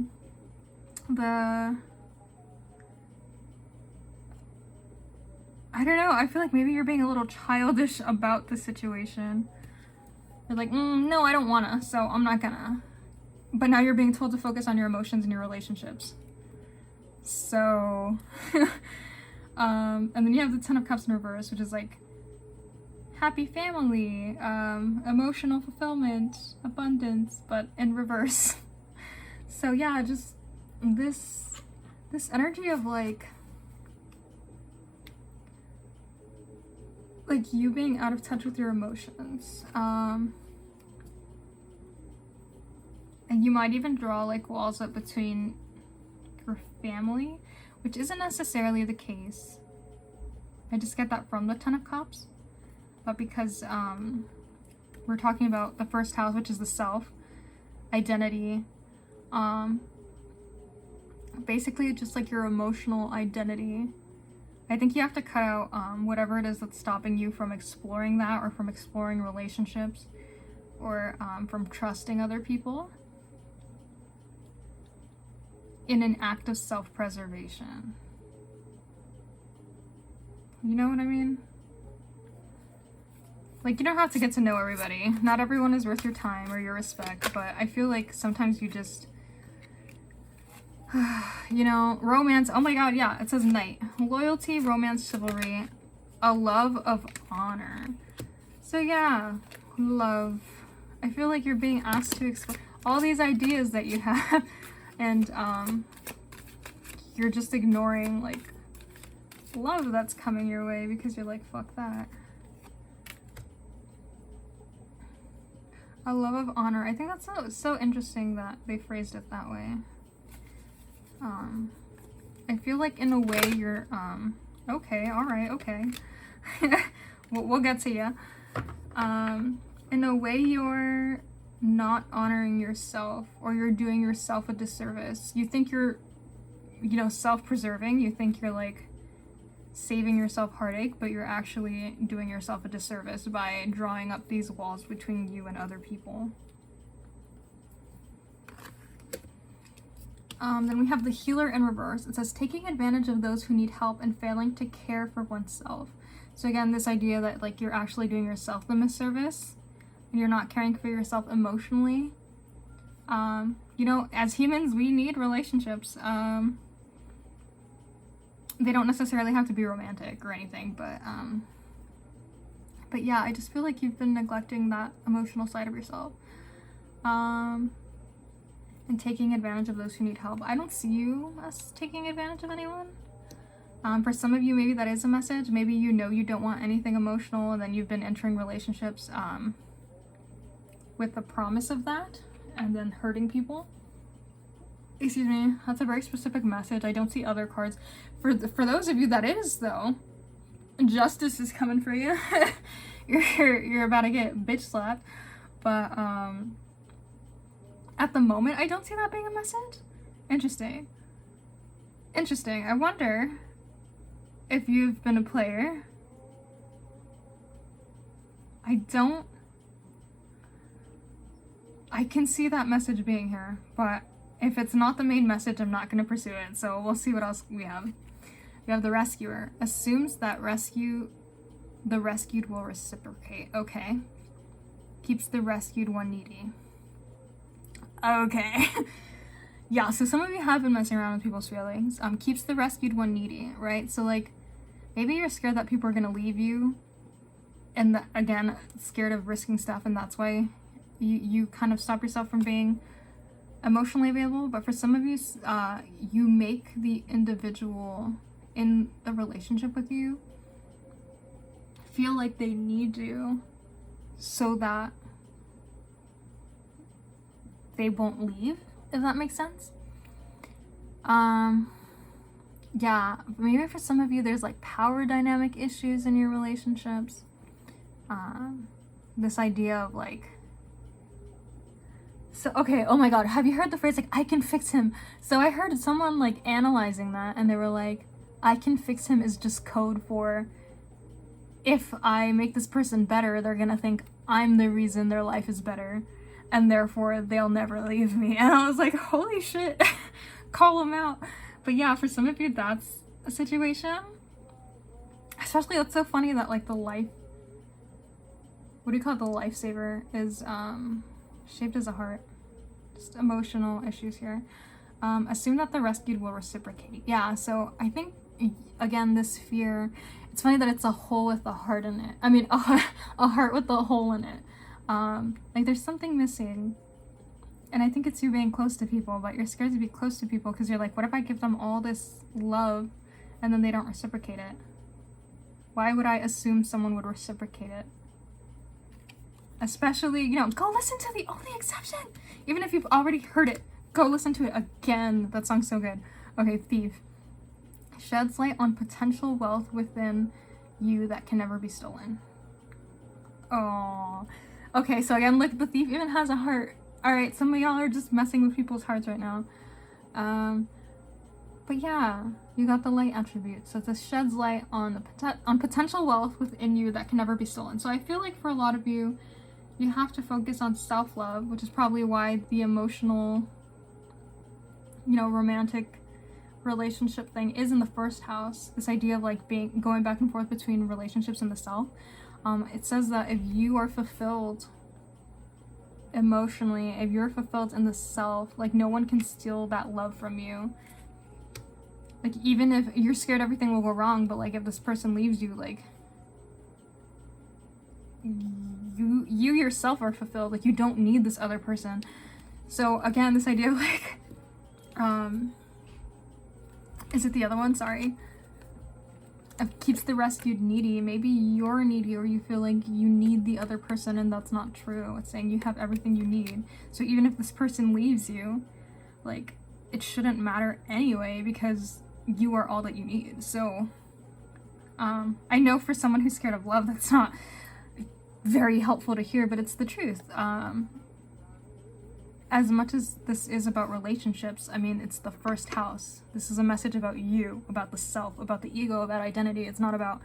S1: don't know, I feel like maybe you're being a little childish about the situation. You're like, no, I don't wanna, so I'm not gonna. But now you're being told to focus on your emotions and your relationships. So, and then you have the Ten of Cups in reverse, which is like happy family, emotional fulfillment, abundance, but in reverse. So yeah, just this energy of like you being out of touch with your emotions. And you might even draw like walls up between your family, which isn't necessarily the case. I just get that from the Ten of Cups. But because we're talking about the first house, which is the self, identity, basically just like your emotional identity. I think you have to cut out whatever it is that's stopping you from exploring that, or from exploring relationships, or from trusting other people, in an act of self-preservation. You know what I mean? Like, you don't have to get to know everybody. Not everyone is worth your time or your respect, but I feel like sometimes you just, you know, romance. Oh my god, yeah, it says knight. Loyalty, romance, chivalry, a love of honor. So yeah, love. I feel like you're being asked to explore all these ideas that you have, and you're just ignoring like love that's coming your way because you're like, fuck that. A love of honor. I think that's so interesting that they phrased it that way. I feel like in a way you're, okay, alright, okay. we'll get to you. In a way you're not honoring yourself, or you're doing yourself a disservice. You think you're, you know, self-preserving. You think you're like saving yourself heartache, but you're actually doing yourself a disservice by drawing up these walls between you and other people. Then we have the healer in reverse. It says taking advantage of those who need help and failing to care for oneself. So again, this idea that like you're actually doing yourself the misservice and you're not caring for yourself emotionally. You know, as humans, we need relationships. They don't necessarily have to be romantic or anything, but yeah, I just feel like you've been neglecting that emotional side of yourself. And taking advantage of those who need help. I don't see you as taking advantage of anyone. For some of you, maybe that is a message. Maybe you know you don't want anything emotional, and then you've been entering relationships with the promise of that, and then hurting people. Excuse me, that's a very specific message. I don't see other cards. For those of you that is, though, justice is coming for you. you're about to get bitch slapped. But at the moment, I don't see that being a message. Interesting. Interesting. I wonder if you've been a player. I can see that message being here, but if it's not the main message, I'm not going to pursue it. So we'll see what else we have. We have the rescuer. Assumes that the rescued will reciprocate. Okay. Keeps the rescued one needy. Okay. Yeah, so some of you have been messing around with people's feelings. Keeps the rescued one needy, right? So like, maybe you're scared that people are gonna leave you, and again, scared of risking stuff, and that's why you kind of stop yourself from being emotionally available. But for some of you, you make the individual in the relationship with you feel like they need you so that they won't leave, if that makes sense. Yeah, maybe for some of you there's like power dynamic issues in your relationships. This idea of like, so okay, oh my god, have you heard the phrase like, I can fix him? So I heard someone like analyzing that, and they were like, I can fix him is just code for, if I make this person better, they're gonna think I'm the reason their life is better, and therefore they'll never leave me. And I was like, holy shit, call them out. But yeah, for some of you, that's a situation. Especially, it's so funny that like the life, what do you call it, the lifesaver is shaped as a heart. Just emotional issues here. Assume that the rescued will reciprocate. Yeah, so I think, again, this fear, it's funny that it's a hole with a heart in it. I mean, a heart with a hole in it. Like there's something missing. And I think it's you being close to people, but you're scared to be close to people because you're like, what if I give them all this love and then they don't reciprocate it? Why would I assume someone would reciprocate it? Especially, you know, go listen to The Only Exception. Even if you've already heard it, go listen to it again. That song's so good. Okay, Thief. Sheds light on potential wealth within you that can never be stolen. Oh. Okay, so again, look, the thief even has a heart. Alright, some of y'all are just messing with people's hearts right now. But yeah, you got the light attribute. So this sheds light on potential wealth within you that can never be stolen. So I feel like for a lot of you, you have to focus on self-love, which is probably why the emotional, you know, romantic relationship thing is in the first house. This idea of like going back and forth between relationships and the self. It says that if you are fulfilled emotionally, if you're fulfilled in the self, like no one can steal that love from you. Like even if you're scared everything will go wrong, but like if this person leaves you, like you yourself are fulfilled. Like you don't need this other person. So again, this idea of like, is it the other one? Sorry. Keeps the rescued needy. Maybe you're needy, or you feel like you need the other person, and that's not true. It's saying you have everything you need. So even if this person leaves you, like it shouldn't matter anyway because you are all that you need. So I know for someone who's scared of love, that's not very helpful to hear, but it's the truth. As much as this is about relationships, I mean, it's the first house. This is a message about you, about the self, about the ego, about identity. It's not about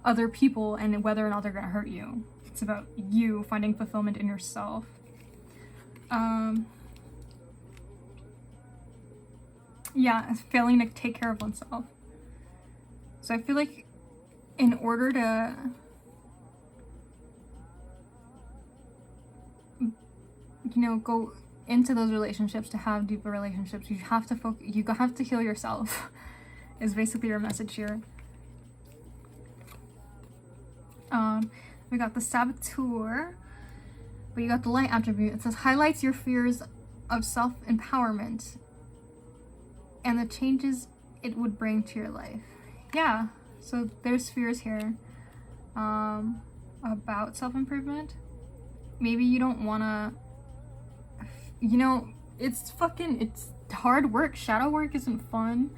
S1: other people and whether or not they're gonna hurt you. It's about you finding fulfillment in yourself. Yeah, failing to take care of oneself. So I feel like in order to go into those relationships, to have deeper relationships, you have to you have to heal yourself is basically your message here. We got the saboteur, but you got the light attribute. It says highlights your fears of self-empowerment and the changes it would bring to your life. Yeah, so there's fears here about self-improvement. Maybe you don't want to, it's hard work. Shadow work isn't fun.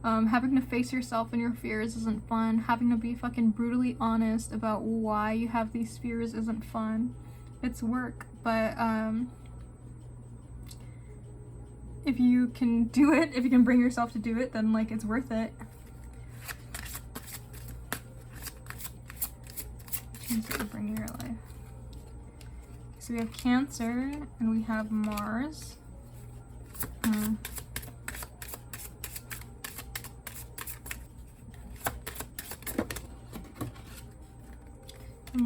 S1: Having to face yourself and your fears isn't fun. Having to be fucking brutally honest about why you have these fears isn't fun. It's work, but if you can do it, if you can bring yourself to do it, then like it's worth it. Change what you bring in your life. So we have Cancer and we have Mars. And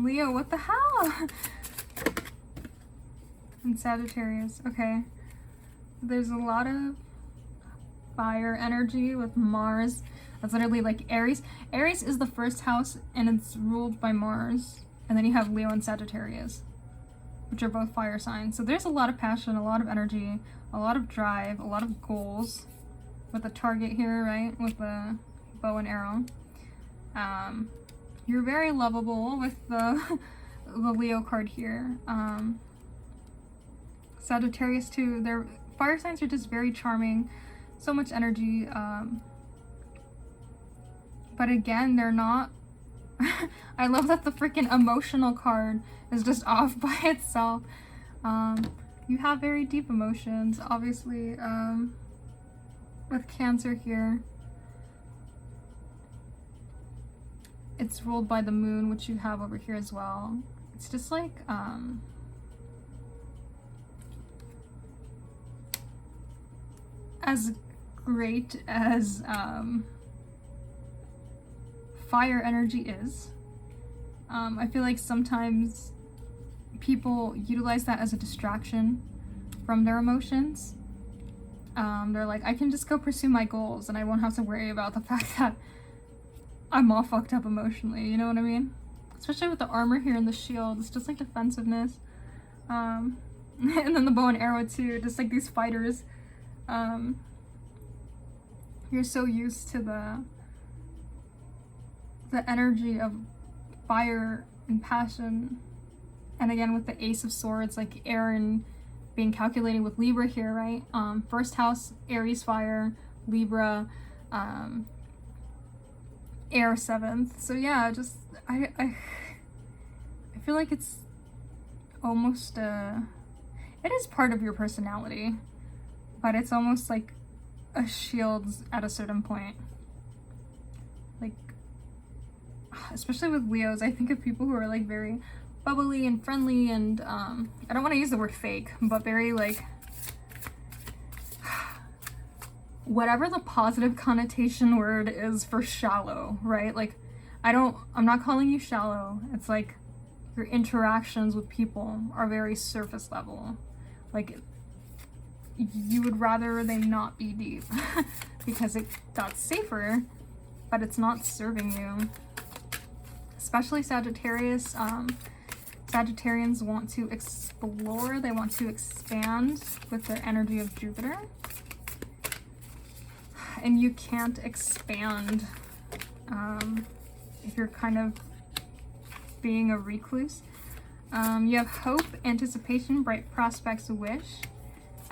S1: Leo, what the hell? And Sagittarius, okay. there's a lot of fire energy with Mars. That's literally like Aries. Aries is the first house and it's ruled by Mars. And then you have Leo and Sagittarius, which are both fire signs. So there's a lot of passion, a lot of energy, a lot of drive, a lot of goals with the target here, right? With the bow and arrow. You're very lovable with the the Leo card here. Sagittarius too. Their fire signs are just very charming, so much energy. But again, they're not. I love that the freaking emotional card is just off by itself. You have very deep emotions, obviously. With Cancer here, it's ruled by the moon, which you have over here as well. It's just like as great as fire energy is, I feel like sometimes people utilize that as a distraction from their emotions. They're like, I can just go pursue my goals and I won't have to worry about the fact that I'm all fucked up emotionally, you know what I mean? Especially with the armor here and the shield, it's just like defensiveness. And then the bow and arrow too, just like these fighters. You're so used to the energy of fire and passion. And again, with the Ace of Swords, like Aaron being calculating with Libra here, right? First house, Aries fire, Libra, air 7th. So yeah, just I feel like it's almost it is part of your personality, but it's almost like a shield at a certain point. Like, especially with Leos, I think of people who are like very bubbly and friendly and I don't want to use the word fake, but very like whatever the positive connotation word is for shallow, right? Like I'm not calling you shallow. It's like your interactions with people are very surface level. Like you would rather they not be deep because that's safer, but it's not serving you. Especially Sagittarius. Sagittarians want to explore, they want to expand with their energy of Jupiter. And you can't expand if you're kind of being a recluse. You have hope, anticipation, bright prospects, wish,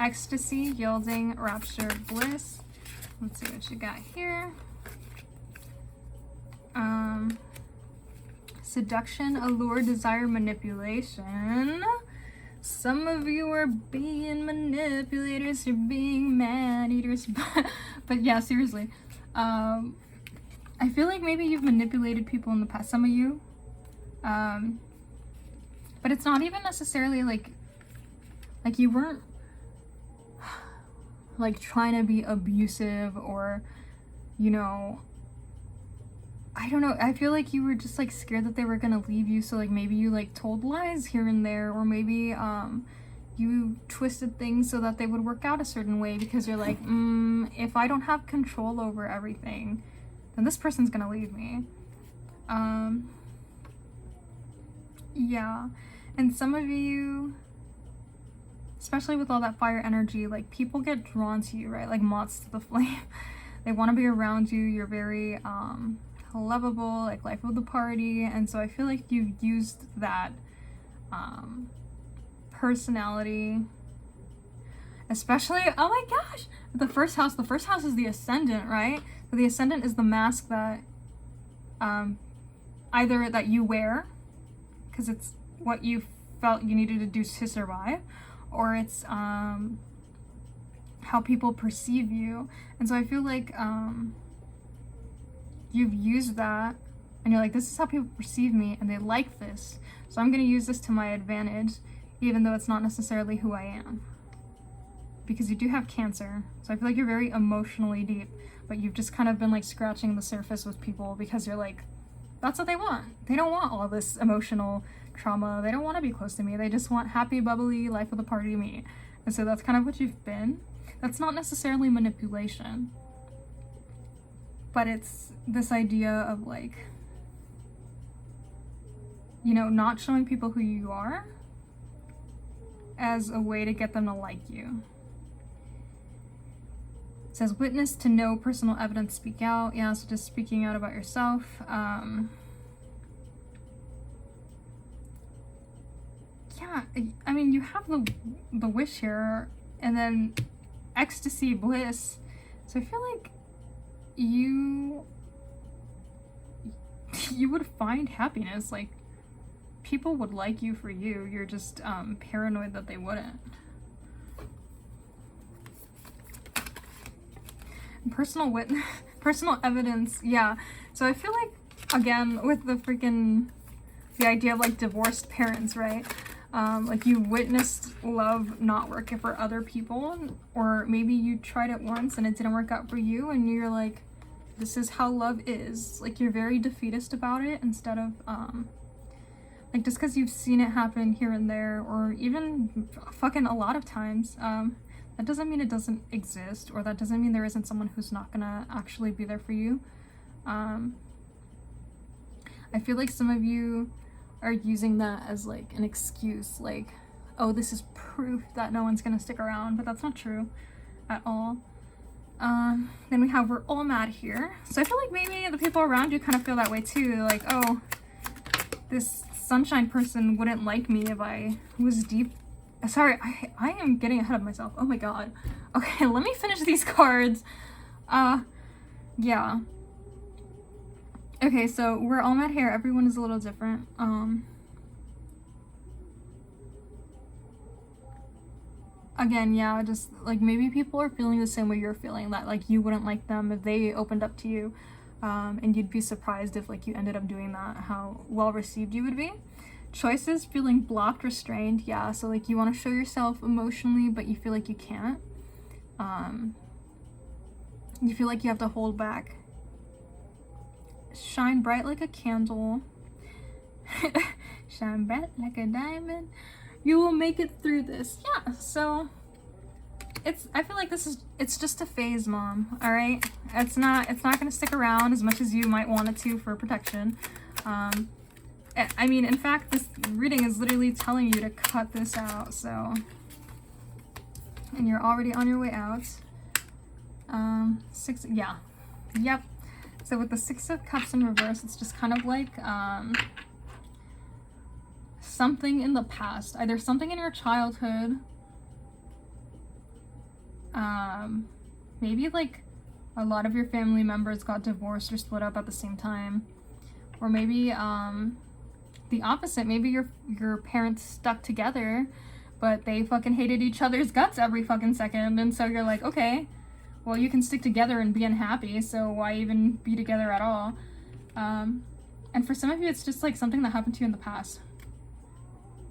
S1: ecstasy, yielding, rapture, bliss. Let's see what you got here. Seduction, allure, desire, manipulation. Some of you are being manipulators, you're being man-eaters. But yeah, seriously. I feel like maybe you've manipulated people in the past, some of you. But it's not even necessarily like you weren't like trying to be abusive or, you know, I don't know, I feel like you were just like scared that they were gonna leave you, so like maybe you like told lies here and there, or maybe you twisted things so that they would work out a certain way because you're like, if I don't have control over everything, then this person's gonna leave me. Yeah, and some of you, especially with all that fire energy, like people get drawn to you, right? Like moths to the flame. They want to be around you. You're very lovable, like life of the party, and so I feel like you've used that personality, especially, oh my gosh, the first house is the ascendant, right? So the ascendant is the mask that either that you wear because it's what you felt you needed to do to survive, or it's how people perceive you. And so I feel like you've used that and you're like, this is how people perceive me and they like this, so I'm going to use this to my advantage, even though it's not necessarily who I am. Because you do have Cancer, so I feel like you're very emotionally deep, but you've just kind of been like scratching the surface with people because you're like, that's what they want. They don't want all this emotional trauma. They don't want to be close to me. They just want happy, bubbly, life of the party me. And so that's kind of what you've been. That's not necessarily manipulation, but it's this idea of like, you know, not showing people who you are as a way to get them to like you. It says, witness to no personal evidence, speak out. Yeah, so just speaking out about yourself. Yeah, I mean, you have the wish here, and then ecstasy, bliss. So I feel like you would find happiness. Like, people would like you for you. You're just paranoid that they wouldn't. Personal evidence, yeah. So I feel like, again, with the idea of like divorced parents, right? Like you witnessed love not work for other people, or maybe you tried it once and it didn't work out for you, and you're like, this is how love is. Like, you're very defeatist about it, instead of like, just because you've seen it happen here and there, or even fucking a lot of times, that doesn't mean it doesn't exist, or that doesn't mean there isn't someone who's not gonna actually be there for you. I feel like some of you are using that as like an excuse, like, oh, this is proof that no one's gonna stick around, but that's not true at all. Then we have, we're all mad here. So I feel like maybe the people around you kind of feel that way too. They're like, oh, this sunshine person wouldn't like me if I was deep. Sorry, I am getting ahead of myself. Oh my god. Okay, let me finish these cards. Yeah. Okay, so we're all mad here. Everyone is a little different. Again, yeah, just like maybe people are feeling the same way you're feeling, that like you wouldn't like them if they opened up to you, and you'd be surprised if like you ended up doing that, how well received you would be. Choices, feeling blocked, restrained, yeah, so like you want to show yourself emotionally, but you feel like you can't. You feel like you have to hold back. Shine bright like a candle. Shine bright like a diamond. You will make it through this. Yeah, so I feel like it's just a phase, mom, all right? It's not gonna stick around as much as you might want it to for protection. I mean, in fact, this reading is literally telling you to cut this out, so, and you're already on your way out. Yeah, yep. So with the Six of Cups in reverse, it's just kind of like, something in the past, either something in your childhood, maybe like a lot of your family members got divorced or split up at the same time, or maybe the opposite, maybe your parents stuck together but they fucking hated each other's guts every fucking second, and so you're like, okay, well, you can stick together and be unhappy, so why even be together at all? And for some of you, it's just like something that happened to you in the past.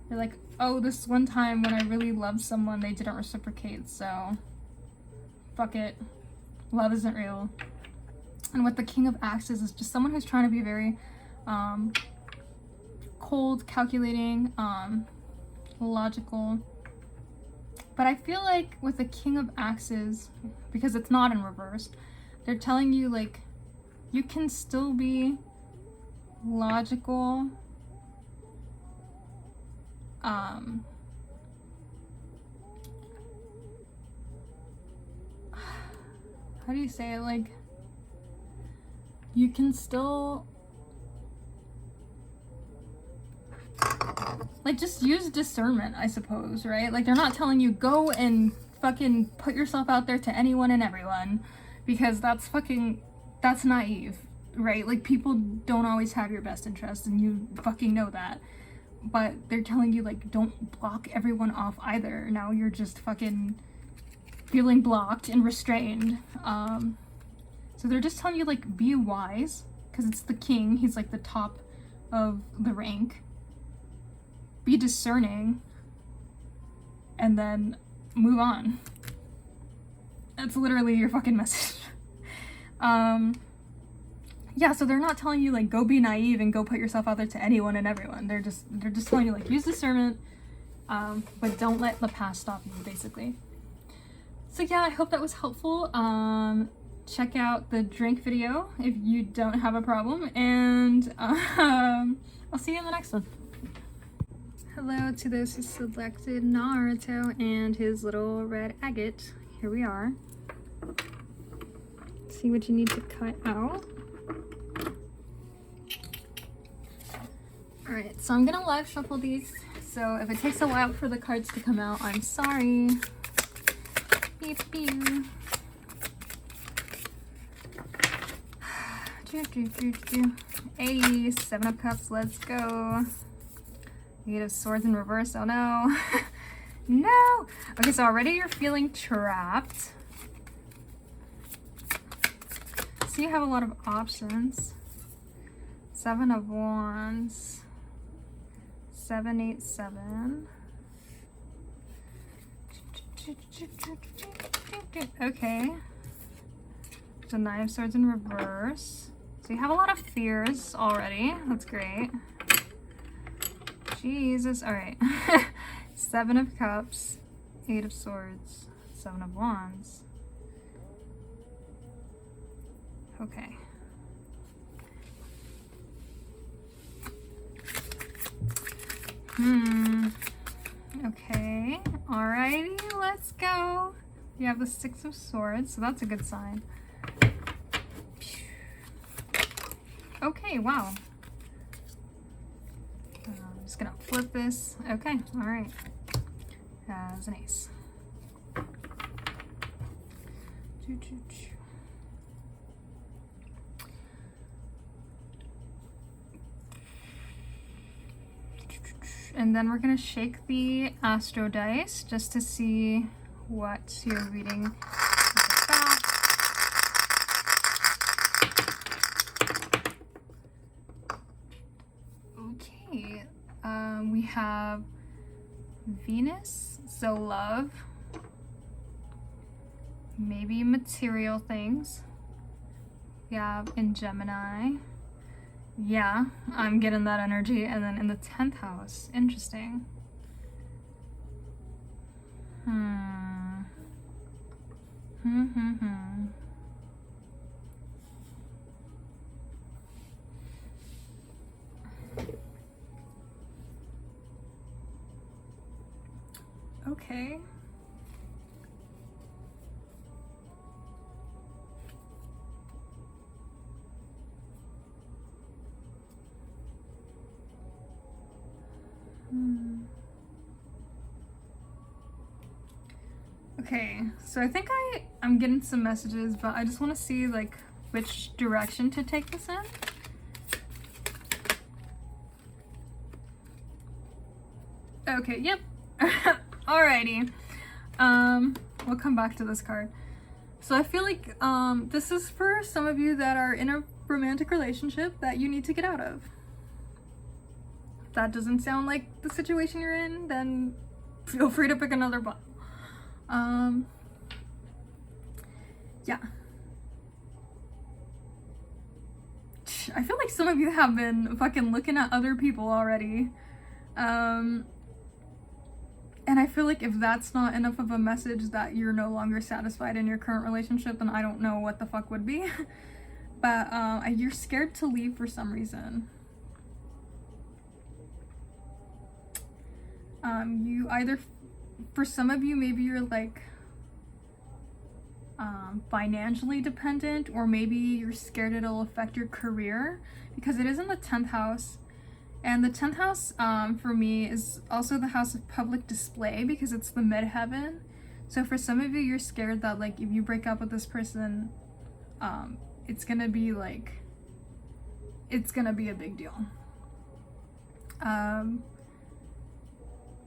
S1: You're like, oh, this one time when I really loved someone, they didn't reciprocate, so fuck it. Love isn't real. And with the King of Axes, is just someone who's trying to be very cold, calculating, logical. But I feel like with the King of Axes, because it's not in reverse, they're telling you like you can still be logical, how do you say it, like you can still like just use discernment, I suppose, right? Like they're not telling you go and fucking put yourself out there to anyone and everyone, because that's naive, right? Like people don't always have your best interest, and you fucking know that. But they're telling you like don't block everyone off either. Now you're just fucking feeling blocked and restrained. So they're just telling you like be wise, because it's the king, he's like the top of the rank. Be discerning, and then move on. That's literally your fucking message. Yeah, so they're not telling you like go be naive and go put yourself out there to anyone and everyone. They're just telling you like use discernment, but don't let the past stop you, basically. So yeah, I hope that was helpful. Check out the drink video if you don't have a problem, and I'll see you in the next one. Hello to those who selected Naruto and his little red agate. Here we are. See what you need to cut out. Alright, so I'm gonna live shuffle these, so if it takes a while for the cards to come out, I'm sorry. Beep beep. Hey, 7 of Cups, let's go. Eight of Swords in reverse, oh no. No! Okay, so already you're feeling trapped. So you have a lot of options. 7 of Wands. 7, 8, 7. Okay. So 9 of Swords in reverse. So you have a lot of fears already. That's great. Jesus. Alright. 7 of Cups. 8 of Swords. 7 of Wands. Okay. Okay. Alrighty, let's go. You have the 6 of Swords, so that's a good sign. Okay, wow. I'm just gonna flip this. Okay, alright. As an ace. And then we're gonna shake the Astro dice just to see what you're reading. Okay, we have Venus, so love, maybe material things. We have in Gemini. Yeah, I'm getting that energy. And then in the 10th house, interesting. Okay. Okay, so I think I'm getting some messages, but I just want to see like which direction to take this in. Okay, yep. Alrighty. We'll come back to this card. So I feel like this is for some of you that are in a romantic relationship that you need to get out of. If that doesn't sound like the situation you're in, then feel free to pick another bottle. Yeah. I feel like some of you have been fucking looking at other people already. And I feel like if that's not enough of a message that you're no longer satisfied in your current relationship, then I don't know what the fuck would be. But you're scared to leave for some reason. You either, for some of you, maybe you're like financially dependent, or maybe you're scared it'll affect your career, because it is in the 10th house. And the 10th house for me is also the house of public display, because it's the midheaven. So for some of you, you're scared that like if you break up with this person, it's gonna be like, it's gonna be a big deal.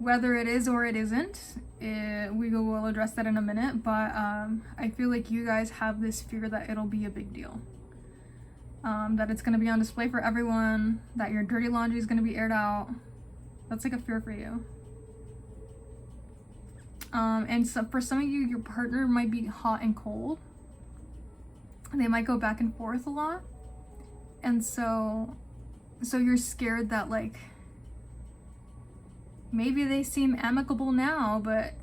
S1: Whether it is or it isn't, we will address that in a minute, but I feel like you guys have this fear that it'll be a big deal. That it's going to be on display for everyone, that your dirty laundry is going to be aired out. That's like a fear for you. And so for some of you, your partner might be hot and cold. They might go back and forth a lot. And so you're scared that like, maybe they seem amicable now, but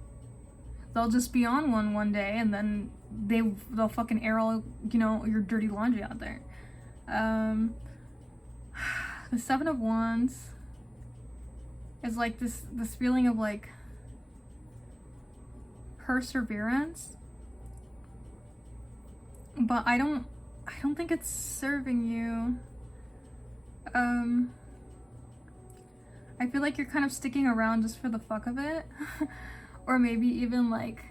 S1: they'll just be on one day, and then they'll fucking air all, you know, your dirty laundry out there. The Seven of Wands is like this feeling of like perseverance, but I don't think it's serving you. I feel like you're kind of sticking around just for the fuck of it. Or maybe even like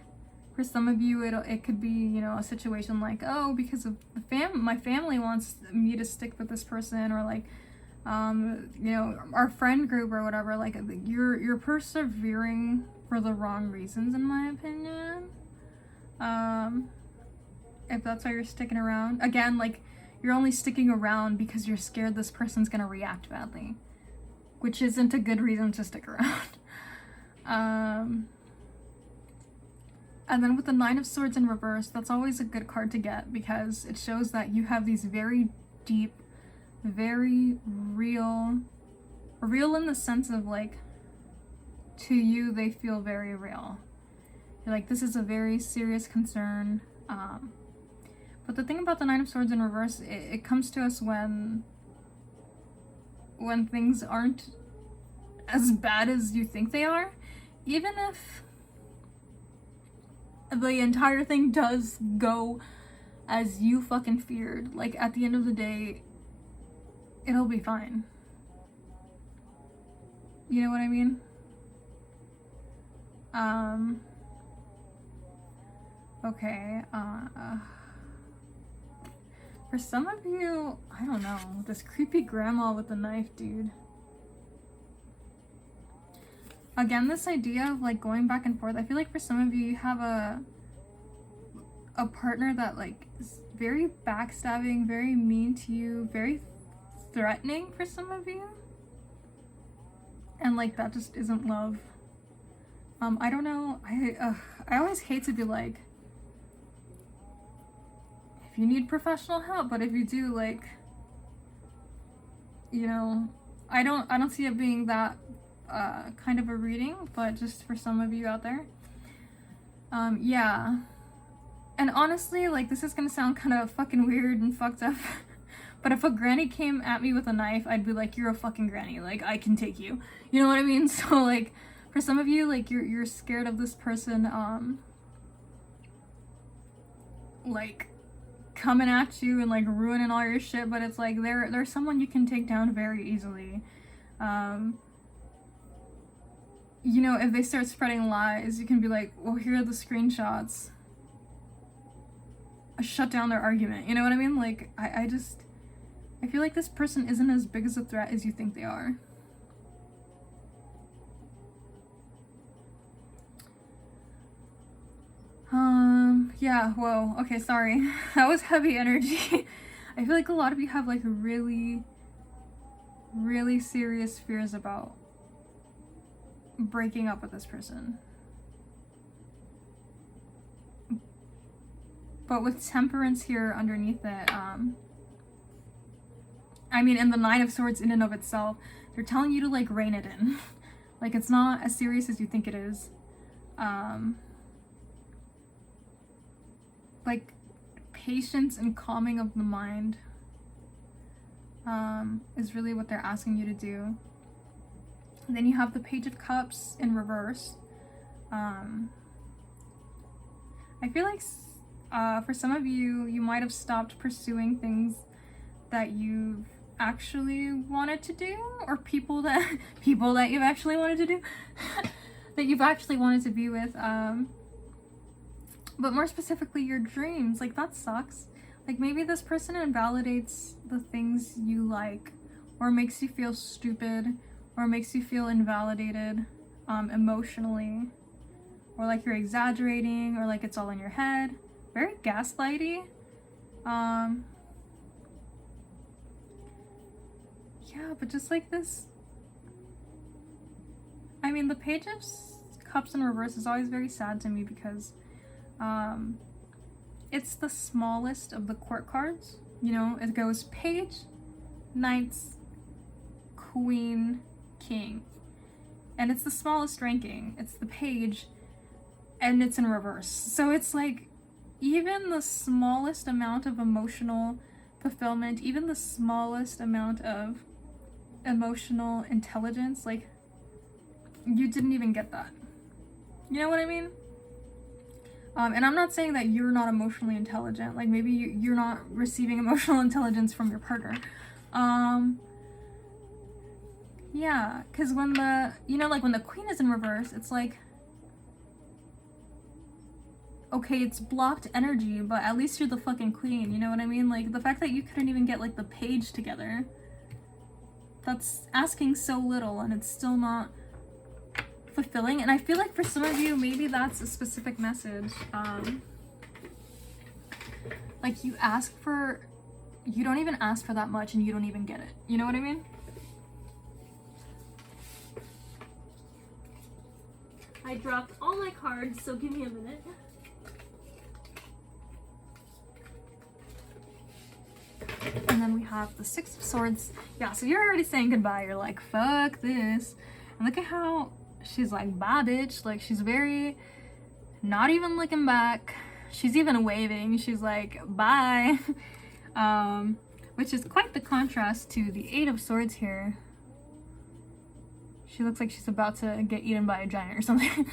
S1: for some of you it could be, you know, a situation like, oh, because of my family wants me to stick with this person, or like you know, our friend group or whatever. Like you're persevering for the wrong reasons, in my opinion. If that's why you're sticking around. Again, like, you're only sticking around because you're scared this person's gonna react badly, which isn't a good reason to stick around. And then with the Nine of Swords in reverse, that's always a good card to get, because it shows that you have these very deep, very real in the sense of like, to you they feel very real. You're like, this is a very serious concern. But the thing about the Nine of Swords in reverse, it comes to us when things aren't as bad as you think they are. Even if the entire thing does go as you fucking feared, like, at the end of the day, it'll be fine. You know what I mean? Okay, for some of you, I don't know, this creepy grandma with the knife, dude. Again, this idea of like going back and forth. I feel like for some of you, you have a partner that like is very backstabbing, very mean to you, very threatening for some of you. And like, that just isn't love. I don't know, I always hate to be like, if you need professional help, but if you do, like, you know, I don't see it being that kind of a reading, but just for some of you out there. Yeah. And honestly, like, this is gonna sound kind of fucking weird and fucked up, but if a granny came at me with a knife, I'd be like, you're a fucking granny, like, I can take you. You know what I mean? So, like, for some of you, like, you're scared of this person, like, coming at you and, like, ruining all your shit, but it's like, they're someone you can take down very easily. You know, if they start spreading lies, you can be like, well, here are the screenshots. Shut down their argument. You know what I mean? Like, I feel like this person isn't as big as a threat as you think they are. Yeah, whoa, okay, sorry. That was heavy energy. I feel like a lot of you have like really, really serious fears about breaking up with this person. But with Temperance here underneath it, I mean, in the Nine of Swords in and of itself, they're telling you to like rein it in. Like, it's not as serious as you think it is. Like, patience and calming of the mind is really what they're asking you to do. And then you have the Page of Cups in reverse. I feel like for some of you, you might have stopped pursuing things that you've actually wanted to do, or people that you've actually wanted to do, that you've actually wanted to be with. But more specifically, your dreams. Like, that sucks. Like, maybe this person invalidates the things you like, or makes you feel stupid, or makes you feel invalidated emotionally, or like you're exaggerating, or like it's all in your head. Very gaslighty. Yeah, but just like this, I mean, the Page of Cups in reverse is always very sad to me, because it's the smallest of the court cards. You know, it goes Page, Knights, Queen, King, and it's the smallest ranking. It's the Page, and it's in reverse. So it's like, even the smallest amount of emotional fulfillment, even the smallest amount of emotional intelligence, like, you didn't even get that. You know what I mean? And I'm not saying that you're not emotionally intelligent. Like, maybe you're not receiving emotional intelligence from your partner. Yeah, because when the, you know, like when the queen is in reverse, it's like, okay, it's blocked energy, but at least you're the fucking queen, you know what I mean? Like, the fact that you couldn't even get, like, the page together, that's asking so little, and it's still not fulfilling. And I feel like for some of you, maybe that's a specific message. Like, you don't even ask for that much, and you don't even get it. You know what I mean? I dropped all my cards, so give me a minute. And then we have the Six of Swords. Yeah, so you're already saying goodbye. You're like, fuck this. And look at how she's like, bye, bitch. Like, she's very not even looking back. She's even waving. She's like, bye. Which is quite the contrast to the Eight of Swords here. She looks like she's about to get eaten by a giant or something.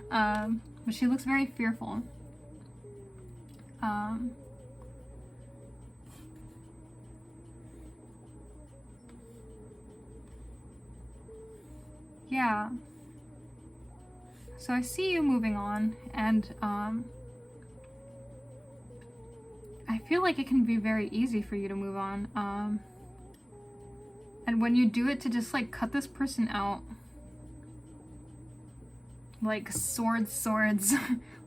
S1: But she looks very fearful. Yeah. So I see you moving on, and I feel like it can be very easy for you to move on. And when you do it, to just like cut this person out, like swords,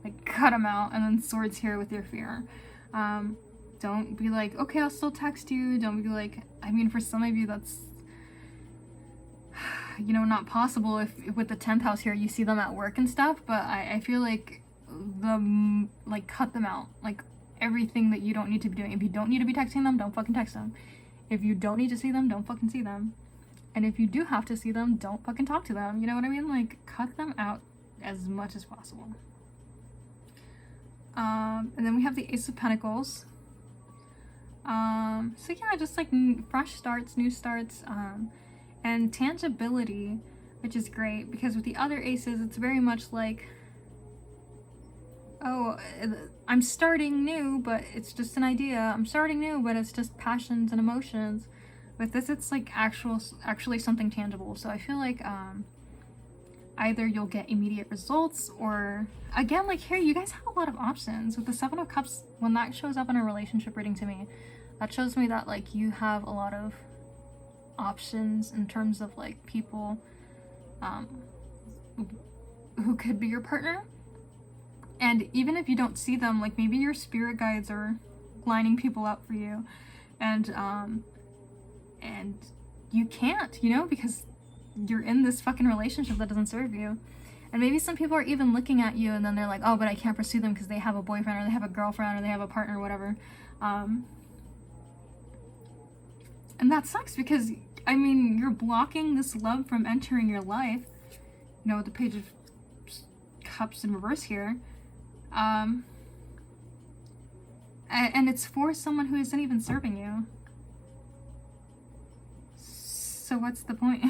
S1: like cut them out, and then swords here with your fear. Don't be like, okay, I'll still text you. Don't be like, I mean, for some of you that's, you know, not possible if with the 10th house here you see them at work and stuff, but I feel like like cut them out, like everything that you don't need to be doing. If you don't need to be texting them, don't fucking text them. If you don't need to see them, don't fucking see them. And if you do have to see them, don't fucking talk to them. You know what I mean? Like, cut them out as much as possible. And then we have the Ace of Pentacles. So yeah, just like fresh starts, new starts, and tangibility, which is great, because with the other aces, it's very much like, oh, I'm starting new, but it's just an idea. I'm starting new, but it's just passions and emotions. With this, it's like actually something tangible. So I feel like either you'll get immediate results, or again, like here, you guys have a lot of options. With the Seven of Cups, when that shows up in a relationship reading to me, that shows me that like you have a lot of options in terms of like people who could be your partner. And even if you don't see them, like maybe your spirit guides are lining people up for you, and you can't, you know, because you're in this fucking relationship that doesn't serve you. And maybe some people are even looking at you and then they're like, oh, but I can't pursue them because they have a boyfriend or they have a girlfriend or they have a partner or whatever. And that sucks because, I mean, you're blocking this love from entering your life. You know, with the Page of Cups in reverse here. And it's for someone who isn't even serving you. So what's the point?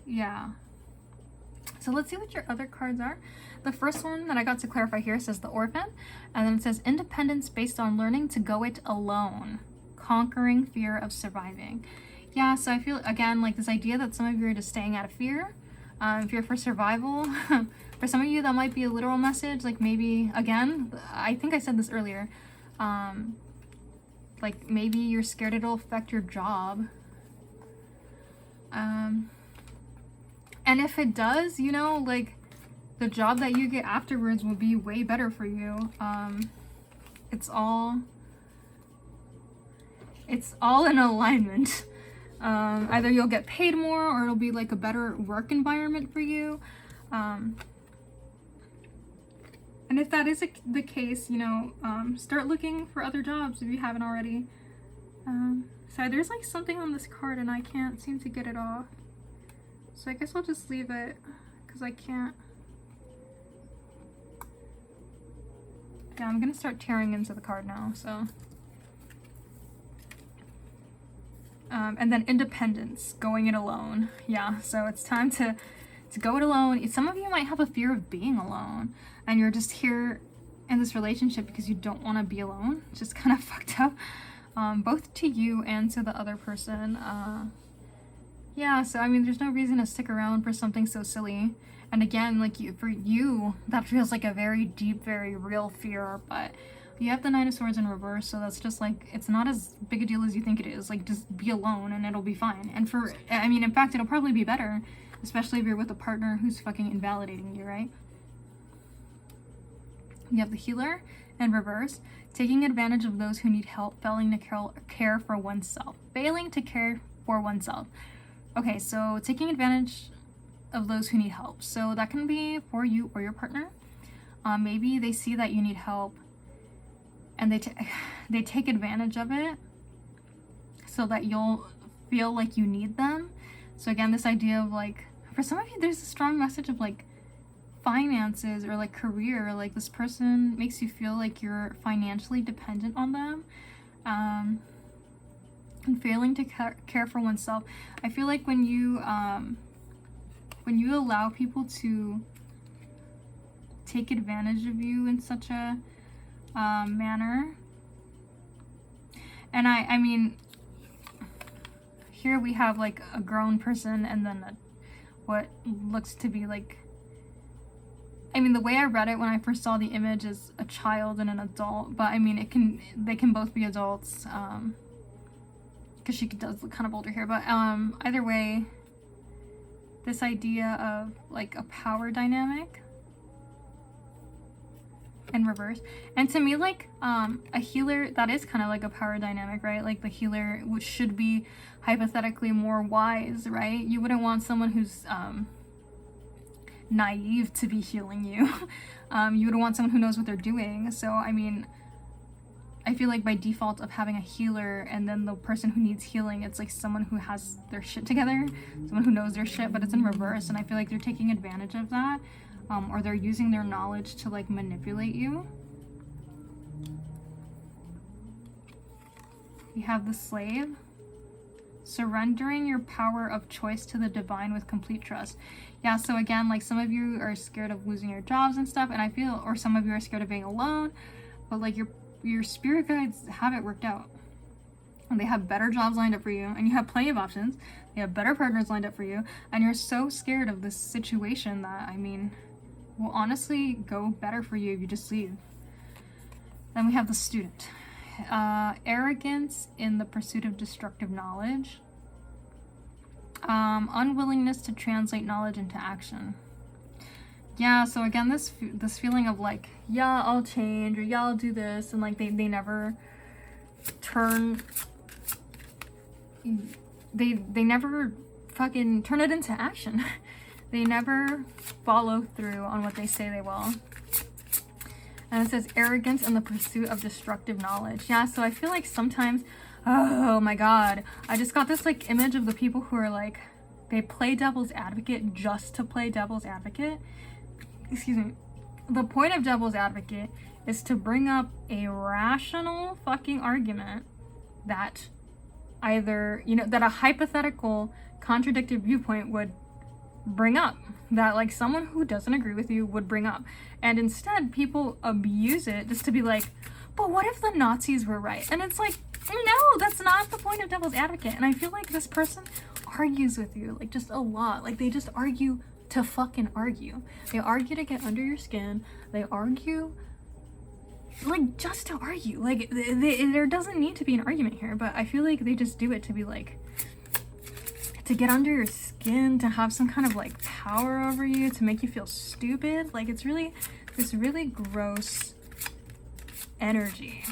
S1: Yeah. So let's see what your other cards are. The first one that I got to clarify here says the Orphan, and then it says independence based on learning to go it alone, conquering fear of surviving. Yeah, so I feel, again, like this idea that some of you are just staying out of fear, fear for survival. For some of you, that might be a literal message, like maybe, again, I think I said this earlier, like maybe you're scared it'll affect your job. And if it does, you know, like the job that you get afterwards will be way better for you. It's all in alignment. Either you'll get paid more or it'll be like a better work environment for you. And if that is the case, you know, start looking for other jobs if you haven't already. Sorry, there's like something on this card and I can't seem to get it off. So I guess I'll just leave it because I can't. Yeah, I'm gonna start tearing into the card now, so. And then independence, going it alone. Yeah, so it's time to go it alone. Some of you might have a fear of being alone, and you're just here in this relationship because you don't want to be alone. It's just kind of fucked up, both to you and to the other person. Yeah, so I mean, there's no reason to stick around for something so silly. And again, like for you, that feels like a very deep, very real fear, but you have the Nine of Swords in reverse, so that's just like, it's not as big a deal as you think it is. Like, just be alone and it'll be fine. And I mean, in fact, it'll probably be better, especially if you're with a partner who's fucking invalidating you, right? You have the Healer in reverse, taking advantage of those who need help, failing to care for oneself. Failing to care for oneself. Okay, so taking advantage of those who need help. So that can be for you or your partner. Maybe they see that you need help and they take advantage of it so that you'll feel like you need them. So again, this idea of like, for some of you, there's a strong message of like finances or like career, like this person makes you feel like you're financially dependent on them. And failing to care for oneself. I feel like when you allow people to take advantage of you in such a manner, and I mean, here we have like a grown person and then what looks to be like, I mean, the way I read it when I first saw the image is a child and an adult, but I mean, they can both be adults, because she does look kind of older here, but either way, this idea of like a power dynamic in reverse. And to me, like a healer, that is kind of like a power dynamic, right? Like the healer, which should be hypothetically more wise, right? You wouldn't want someone who's naive to be healing you. You would want someone who knows what they're doing. So I mean, I feel like by default of having a healer and then the person who needs healing, it's like someone who has their shit together, someone who knows their shit, but it's in reverse. And I feel like they're taking advantage of that, or they're using their knowledge to like manipulate you. You have the Slave, surrendering your power of choice to the divine with complete trust. Yeah, so again, like some of you are scared of losing your jobs and stuff, and I feel, or some of you are scared of being alone, but like your spirit guides have it worked out. And they have better jobs lined up for you, and you have plenty of options. They have better partners lined up for you, and you're so scared of this situation that, I mean, will honestly go better for you if you just leave. Then we have the Student. Arrogance in the pursuit of destructive knowledge. Unwillingness to translate knowledge into action. Yeah, so again, this feeling of like, yeah, I'll change, or yeah, I'll do this, and like they never turn, they never fucking turn it into action. They never follow through on what they say they will. And it says arrogance in the pursuit of destructive knowledge. Yeah, so I feel like sometimes, oh my god, I just got this like image of the people who are like, they play devil's advocate just to play devil's advocate. Excuse me. The point of devil's advocate is to bring up a rational fucking argument that either, you know, that a hypothetical contradictory viewpoint would bring up, that like someone who doesn't agree with you would bring up. And instead people abuse it just to be like, but what if the Nazis were right? And it's like, no, that's not the point of devil's advocate. And I feel like this person argues with you like just a lot. Like they just argue to fucking argue. They argue to get under your skin. They argue like just to argue. Like there doesn't need to be an argument here, but I feel like they just do it to be like, to get under your skin, to have some kind of like power over you, to make you feel stupid. Like it's really this really gross energy.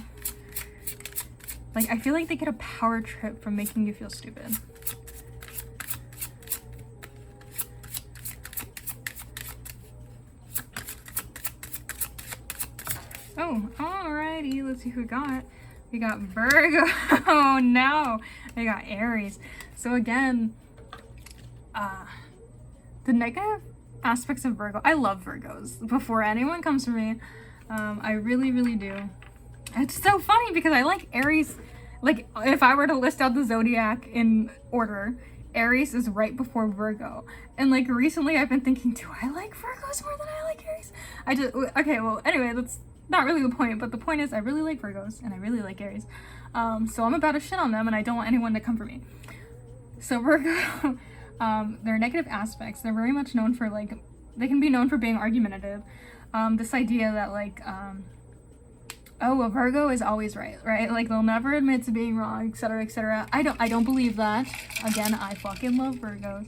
S1: Like I feel like they get a power trip from making you feel stupid. Oh, alrighty, let's see who we got. We got Virgo. Oh no, we got Aries. So again, the negative aspects of Virgo. I love Virgos. Before anyone comes for me, I really, really do. It's so funny because I like Aries. Like, if I were to list out the zodiac in order, Aries is right before Virgo. And like recently I've been thinking, do I like Virgos more than I like Aries? Okay, well, anyway, that's not really the point, but the point is I really like Virgos and I really like Aries. So I'm about to shit on them and I don't want anyone to come for me. So Virgo, their negative aspects, they're very much known for like, they can be known for being argumentative. This idea that like, oh, a Virgo is always right? Like they'll never admit to being wrong, etc., etc. I don't believe that. Again, I fucking love Virgos.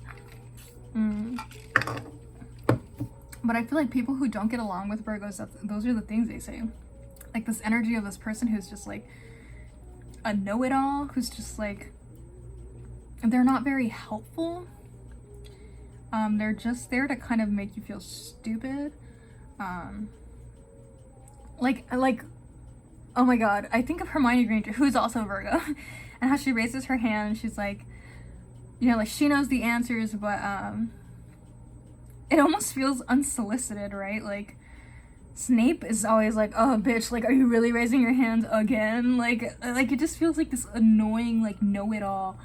S1: But I feel like people who don't get along with Virgos, those are the things they say. Like this energy of this person who's just like a know-it-all, who's just like, they're not very helpful. They're just there to kind of make you feel stupid. Like, oh my god, I think of Hermione Granger, who's also Virgo, and how she raises her hand and she's like, you know, like she knows the answers, but it almost feels unsolicited, right? Like Snape is always like, oh bitch, like, are you really raising your hand again? Like it just feels like this annoying, like, know-it-all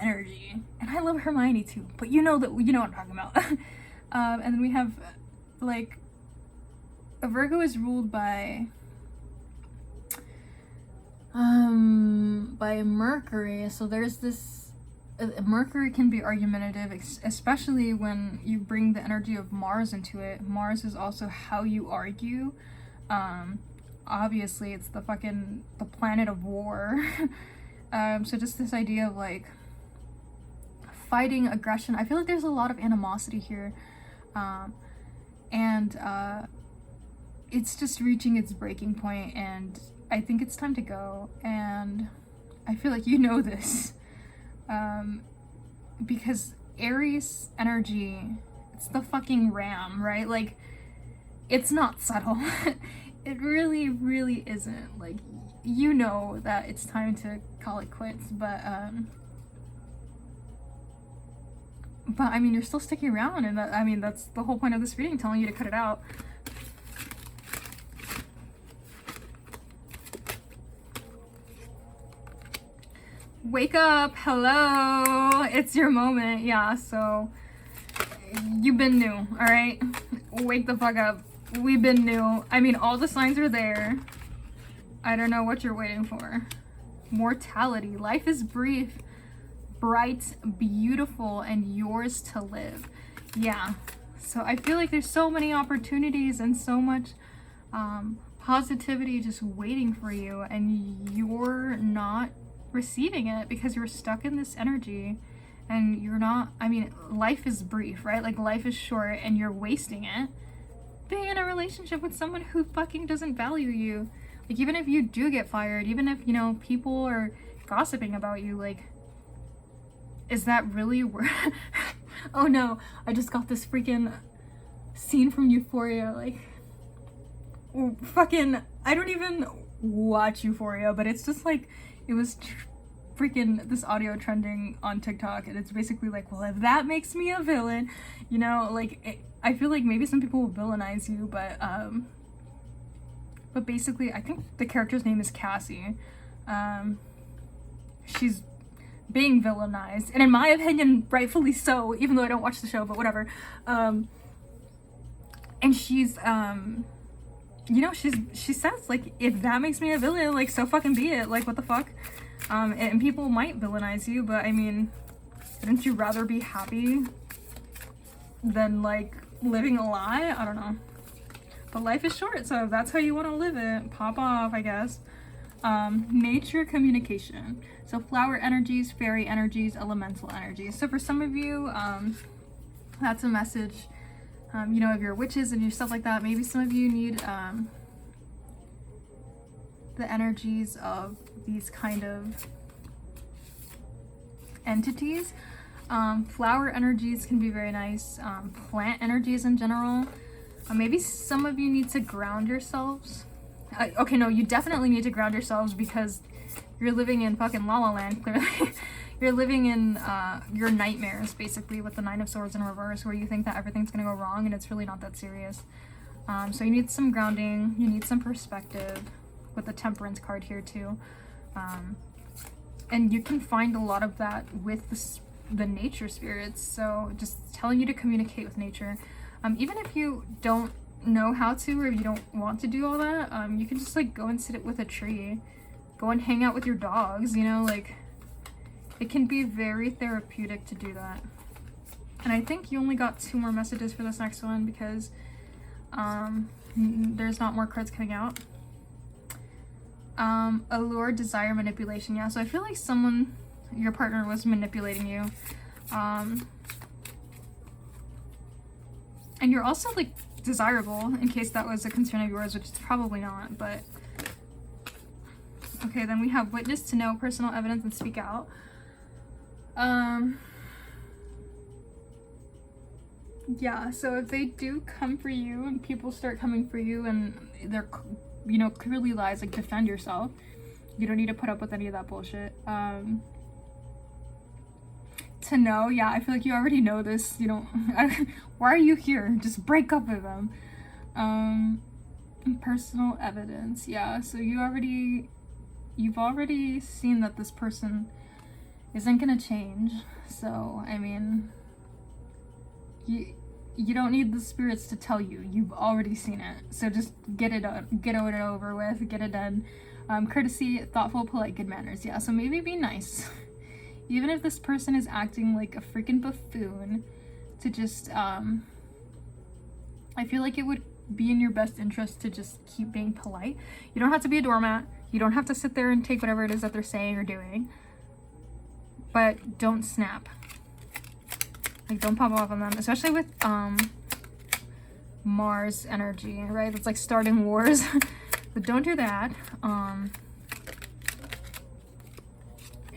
S1: energy. And I love Hermione too, but you know what I'm talking about. And then we have like, a Virgo is ruled by Mercury. So there's this, Mercury can be argumentative, especially when you bring the energy of Mars into it. Mars is also how you argue. Obviously it's the planet of war. So just this idea of like fighting, aggression. I feel like there's a lot of animosity here. And it's just reaching its breaking point, and I think it's time to go. And I feel like you know this, because Aries energy, it's the fucking ram, right? Like, it's not subtle. It really, really isn't. Like, you know that it's time to call it quits, but I mean, you're still sticking around, and that, I mean, that's the whole point of this reading, telling you to cut it out. Wake up, hello, it's your moment. Yeah, so you've been new, all right? Wake the fuck up. We've been new. I mean, all the signs are there. I don't know what you're waiting for. Mortality. Life is brief, bright, beautiful, and yours to live. Yeah, so I feel like there's so many opportunities and so much positivity just waiting for you, and you're not receiving it because you're stuck in this energy, and you're not, I mean, life is brief, right? Like, life is short and you're wasting it being in a relationship with someone who fucking doesn't value you. Like, even if you do get fired, even if, you know, people are gossiping about you, like, is that really worth oh no, I just got this freaking scene from Euphoria, like, fucking, I don't even watch Euphoria, but it's just like, it was freaking this audio trending on TikTok, and it's basically like, well, if that makes me a villain, you know, like, I feel like maybe some people will villainize you, but basically, I think the character's name is Cassie. She's being villainized, and in my opinion, rightfully so, even though I don't watch the show, but whatever. And she's, you know, she says, like, if that makes me a villain, like, so fucking be it, like, what the fuck? And people might villainize you, but I mean, wouldn't you rather be happy than, like, living a lie? I don't know. But life is short, so if that's how you want to live it, pop off, I guess. Nature communication. So flower energies, fairy energies, elemental energies. So for some of you, that's a message, you know, if you're witches and you're stuff like that, maybe some of you need the energies of these kind of entities. Flower energies can be very nice. Plant energies in general. Maybe some of you need to ground yourselves. Okay, no, you definitely need to ground yourselves because you're living in fucking La La Land, clearly. You're living in your nightmares, basically, with the Nine of Swords in reverse, where you think that everything's gonna go wrong and it's really not that serious. So you need some grounding, you need some perspective with the Temperance card here too. And you can find a lot of that with the nature spirits. So just telling you to communicate with nature. Even if you don't know how to, or if you don't want to do all that, you can just like go and sit with a tree, go and hang out with your dogs, you know, like it can be very therapeutic to do that. And I think you only got 2 more messages for this next one because there's not more cards coming out. Allure, desire, manipulation. Yeah, so I feel like your partner was manipulating you. And you're also like desirable, in case that was a concern of yours, which is probably not, but okay. Then we have witness, to know personal evidence, and speak out. Yeah, so if they do come for you and people start coming for you and they're, you know, clearly lies, like defend yourself. You don't need to put up with any of that bullshit. To know, yeah, I feel like you already know this. You don't, why are you here? Just break up with them. Personal evidence, yeah, so you've already seen that this person isn't gonna change. So I mean, you don't need the spirits to tell you. You've already seen it. So just get it over with, get it done. Courtesy, thoughtful, polite, good manners. Yeah, so maybe be nice. Even if this person is acting like a freaking buffoon, to just, I feel like it would be in your best interest to just keep being polite. You don't have to be a doormat. You don't have to sit there and take whatever it is that they're saying or doing. But don't snap. Like, don't pop off on them, especially with Mars energy, right? It's like starting wars. But don't do that.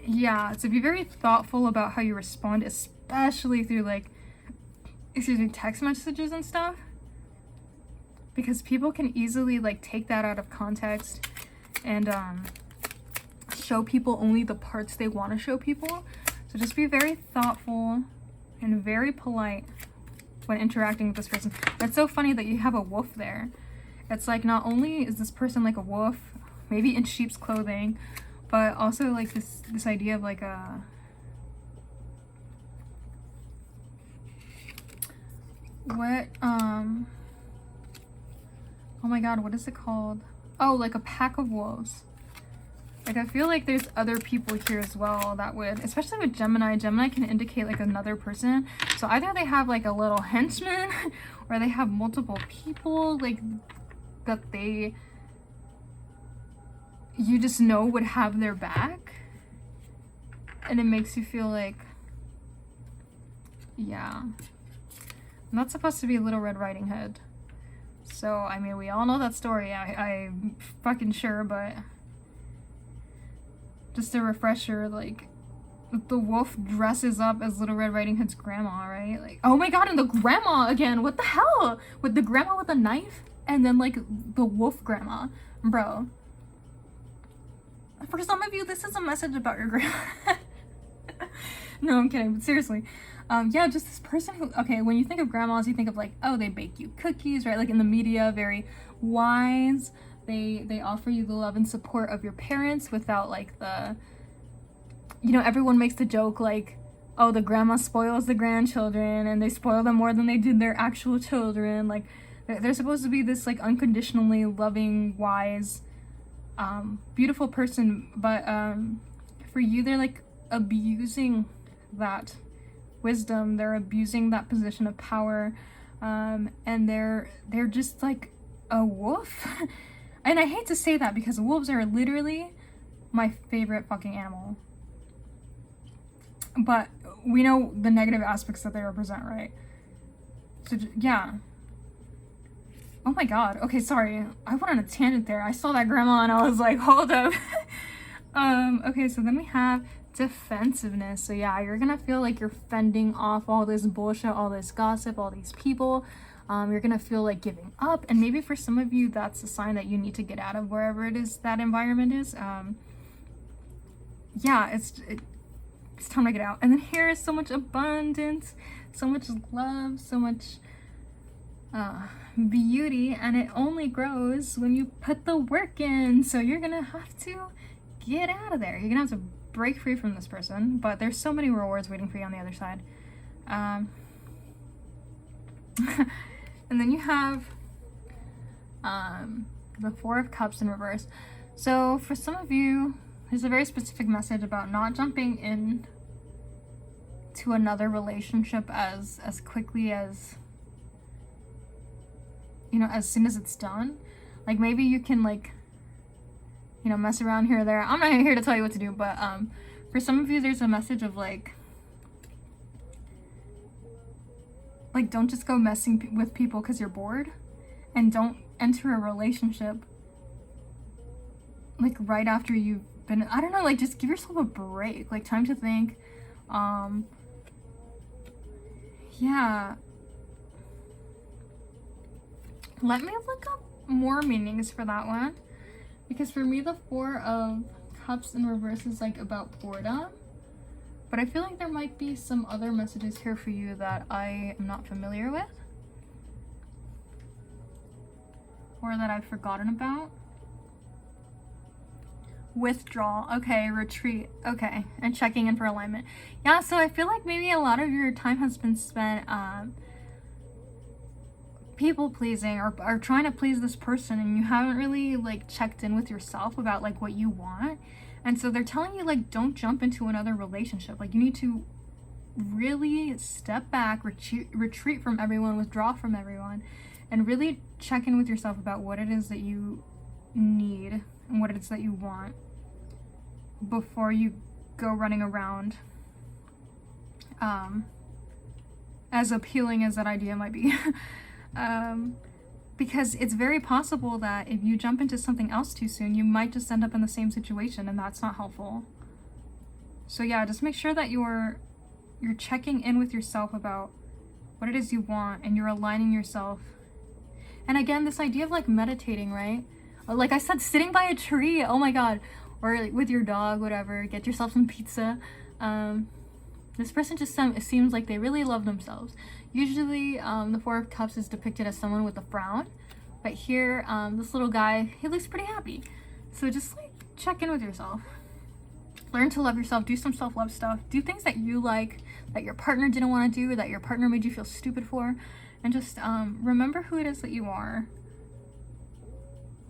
S1: Yeah, so be very thoughtful about how you respond, especially through like, text messages and stuff. Because people can easily like take that out of context and show people only the parts they want to show people. So just be very thoughtful and very polite when interacting with this person. It's so funny that you have a wolf there. It's like, not only is this person like a wolf, maybe in sheep's clothing, but also like this idea of like a oh my god, what is it called? Oh, like a pack of wolves. Like, I feel like there's other people here as well that would, especially with Gemini can indicate like another person. So either they have like a little henchman or they have multiple people like that you just know would have their back. And it makes you feel like, yeah. I'm not supposed to be Little Red Riding Hood. So, I mean, we all know that story. I'm fucking sure, but just a refresher, like, the wolf dresses up as Little Red Riding Hood's grandma, right? Like, oh my god, and the grandma again, what the hell? With the grandma with a knife, and then, like, the wolf grandma. Bro. For some of you, this is a message about your grandma. No, I'm kidding, but seriously. Yeah, just this person who, okay, when you think of grandmas, you think of like, oh, they bake you cookies, right? Like in the media, very wise. They offer you the love and support of your parents without like the, you know, everyone makes the joke like, oh, the grandma spoils the grandchildren and they spoil them more than they did their actual children. Like, they're supposed to be this like unconditionally loving, wise, beautiful person. But for you, they're like abusing that wisdom, they're abusing that position of power, and they're just like a wolf. And I hate to say that because wolves are literally my favorite fucking animal, but we know the negative aspects that they represent, right? So yeah. Oh my god, okay, sorry, I went on a tangent there. I saw that grandma and I was like, hold up. Okay, so then we have defensiveness. So yeah, you're gonna feel like you're fending off all this bullshit, all this gossip, all these people. You're gonna feel like giving up, and maybe for some of you that's a sign that you need to get out of wherever it is that environment is. Yeah, it's time to get out. And then here is so much abundance, so much love, so much beauty, and it only grows when you put the work in. So you're gonna have to get out of there. You're gonna have to break free from this person, but there's so many rewards waiting for you on the other side. And then you have the Four of Cups in reverse. So for some of you, there's a very specific message about not jumping in to another relationship as quickly as, you know, as soon as it's done. Like maybe you can, like, you know, mess around here or there. I'm not here to tell you what to do, but for some of you, there's a message of like don't just go messing with people because you're bored, and don't enter a relationship like right after you've been, I don't know, like just give yourself a break, like time to think. Yeah, let me look up more meanings for that one, because for me the Four of Cups in reverse is like about boredom, but I feel like there might be some other messages here for you that I am not familiar with, or that I've forgotten about. Withdrawal, okay, retreat, okay, and checking in for alignment. Yeah, so I feel like maybe a lot of your time has been spent people pleasing or trying to please this person, and you haven't really like checked in with yourself about like what you want. And so they're telling you like don't jump into another relationship. Like you need to really step back, retreat from everyone, withdraw from everyone, and really check in with yourself about what it is that you need and what it is that you want before you go running around. As appealing as that idea might be. Because it's very possible that if you jump into something else too soon, you might just end up in the same situation, and that's not helpful. So yeah, just make sure that you're checking in with yourself about what it is you want, and you're aligning yourself. And again, this idea of like meditating, right? Like I said, sitting by a tree, oh my god, or like with your dog, whatever, get yourself some pizza. This person just seems like they really love themselves. Usually the Four of Cups is depicted as someone with a frown, but here this little guy, he looks pretty happy. So just like check in with yourself, learn to love yourself, do some self-love stuff, do things that you like, that your partner didn't want to do, or that your partner made you feel stupid for, and just remember who it is that you are.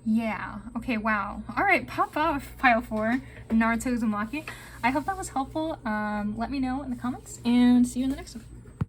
S1: Yeah, okay, wow. All right, pop off, pile 4, Naruto Uzumaki. I hope that was helpful. Let me know in the comments, and see you in the next one.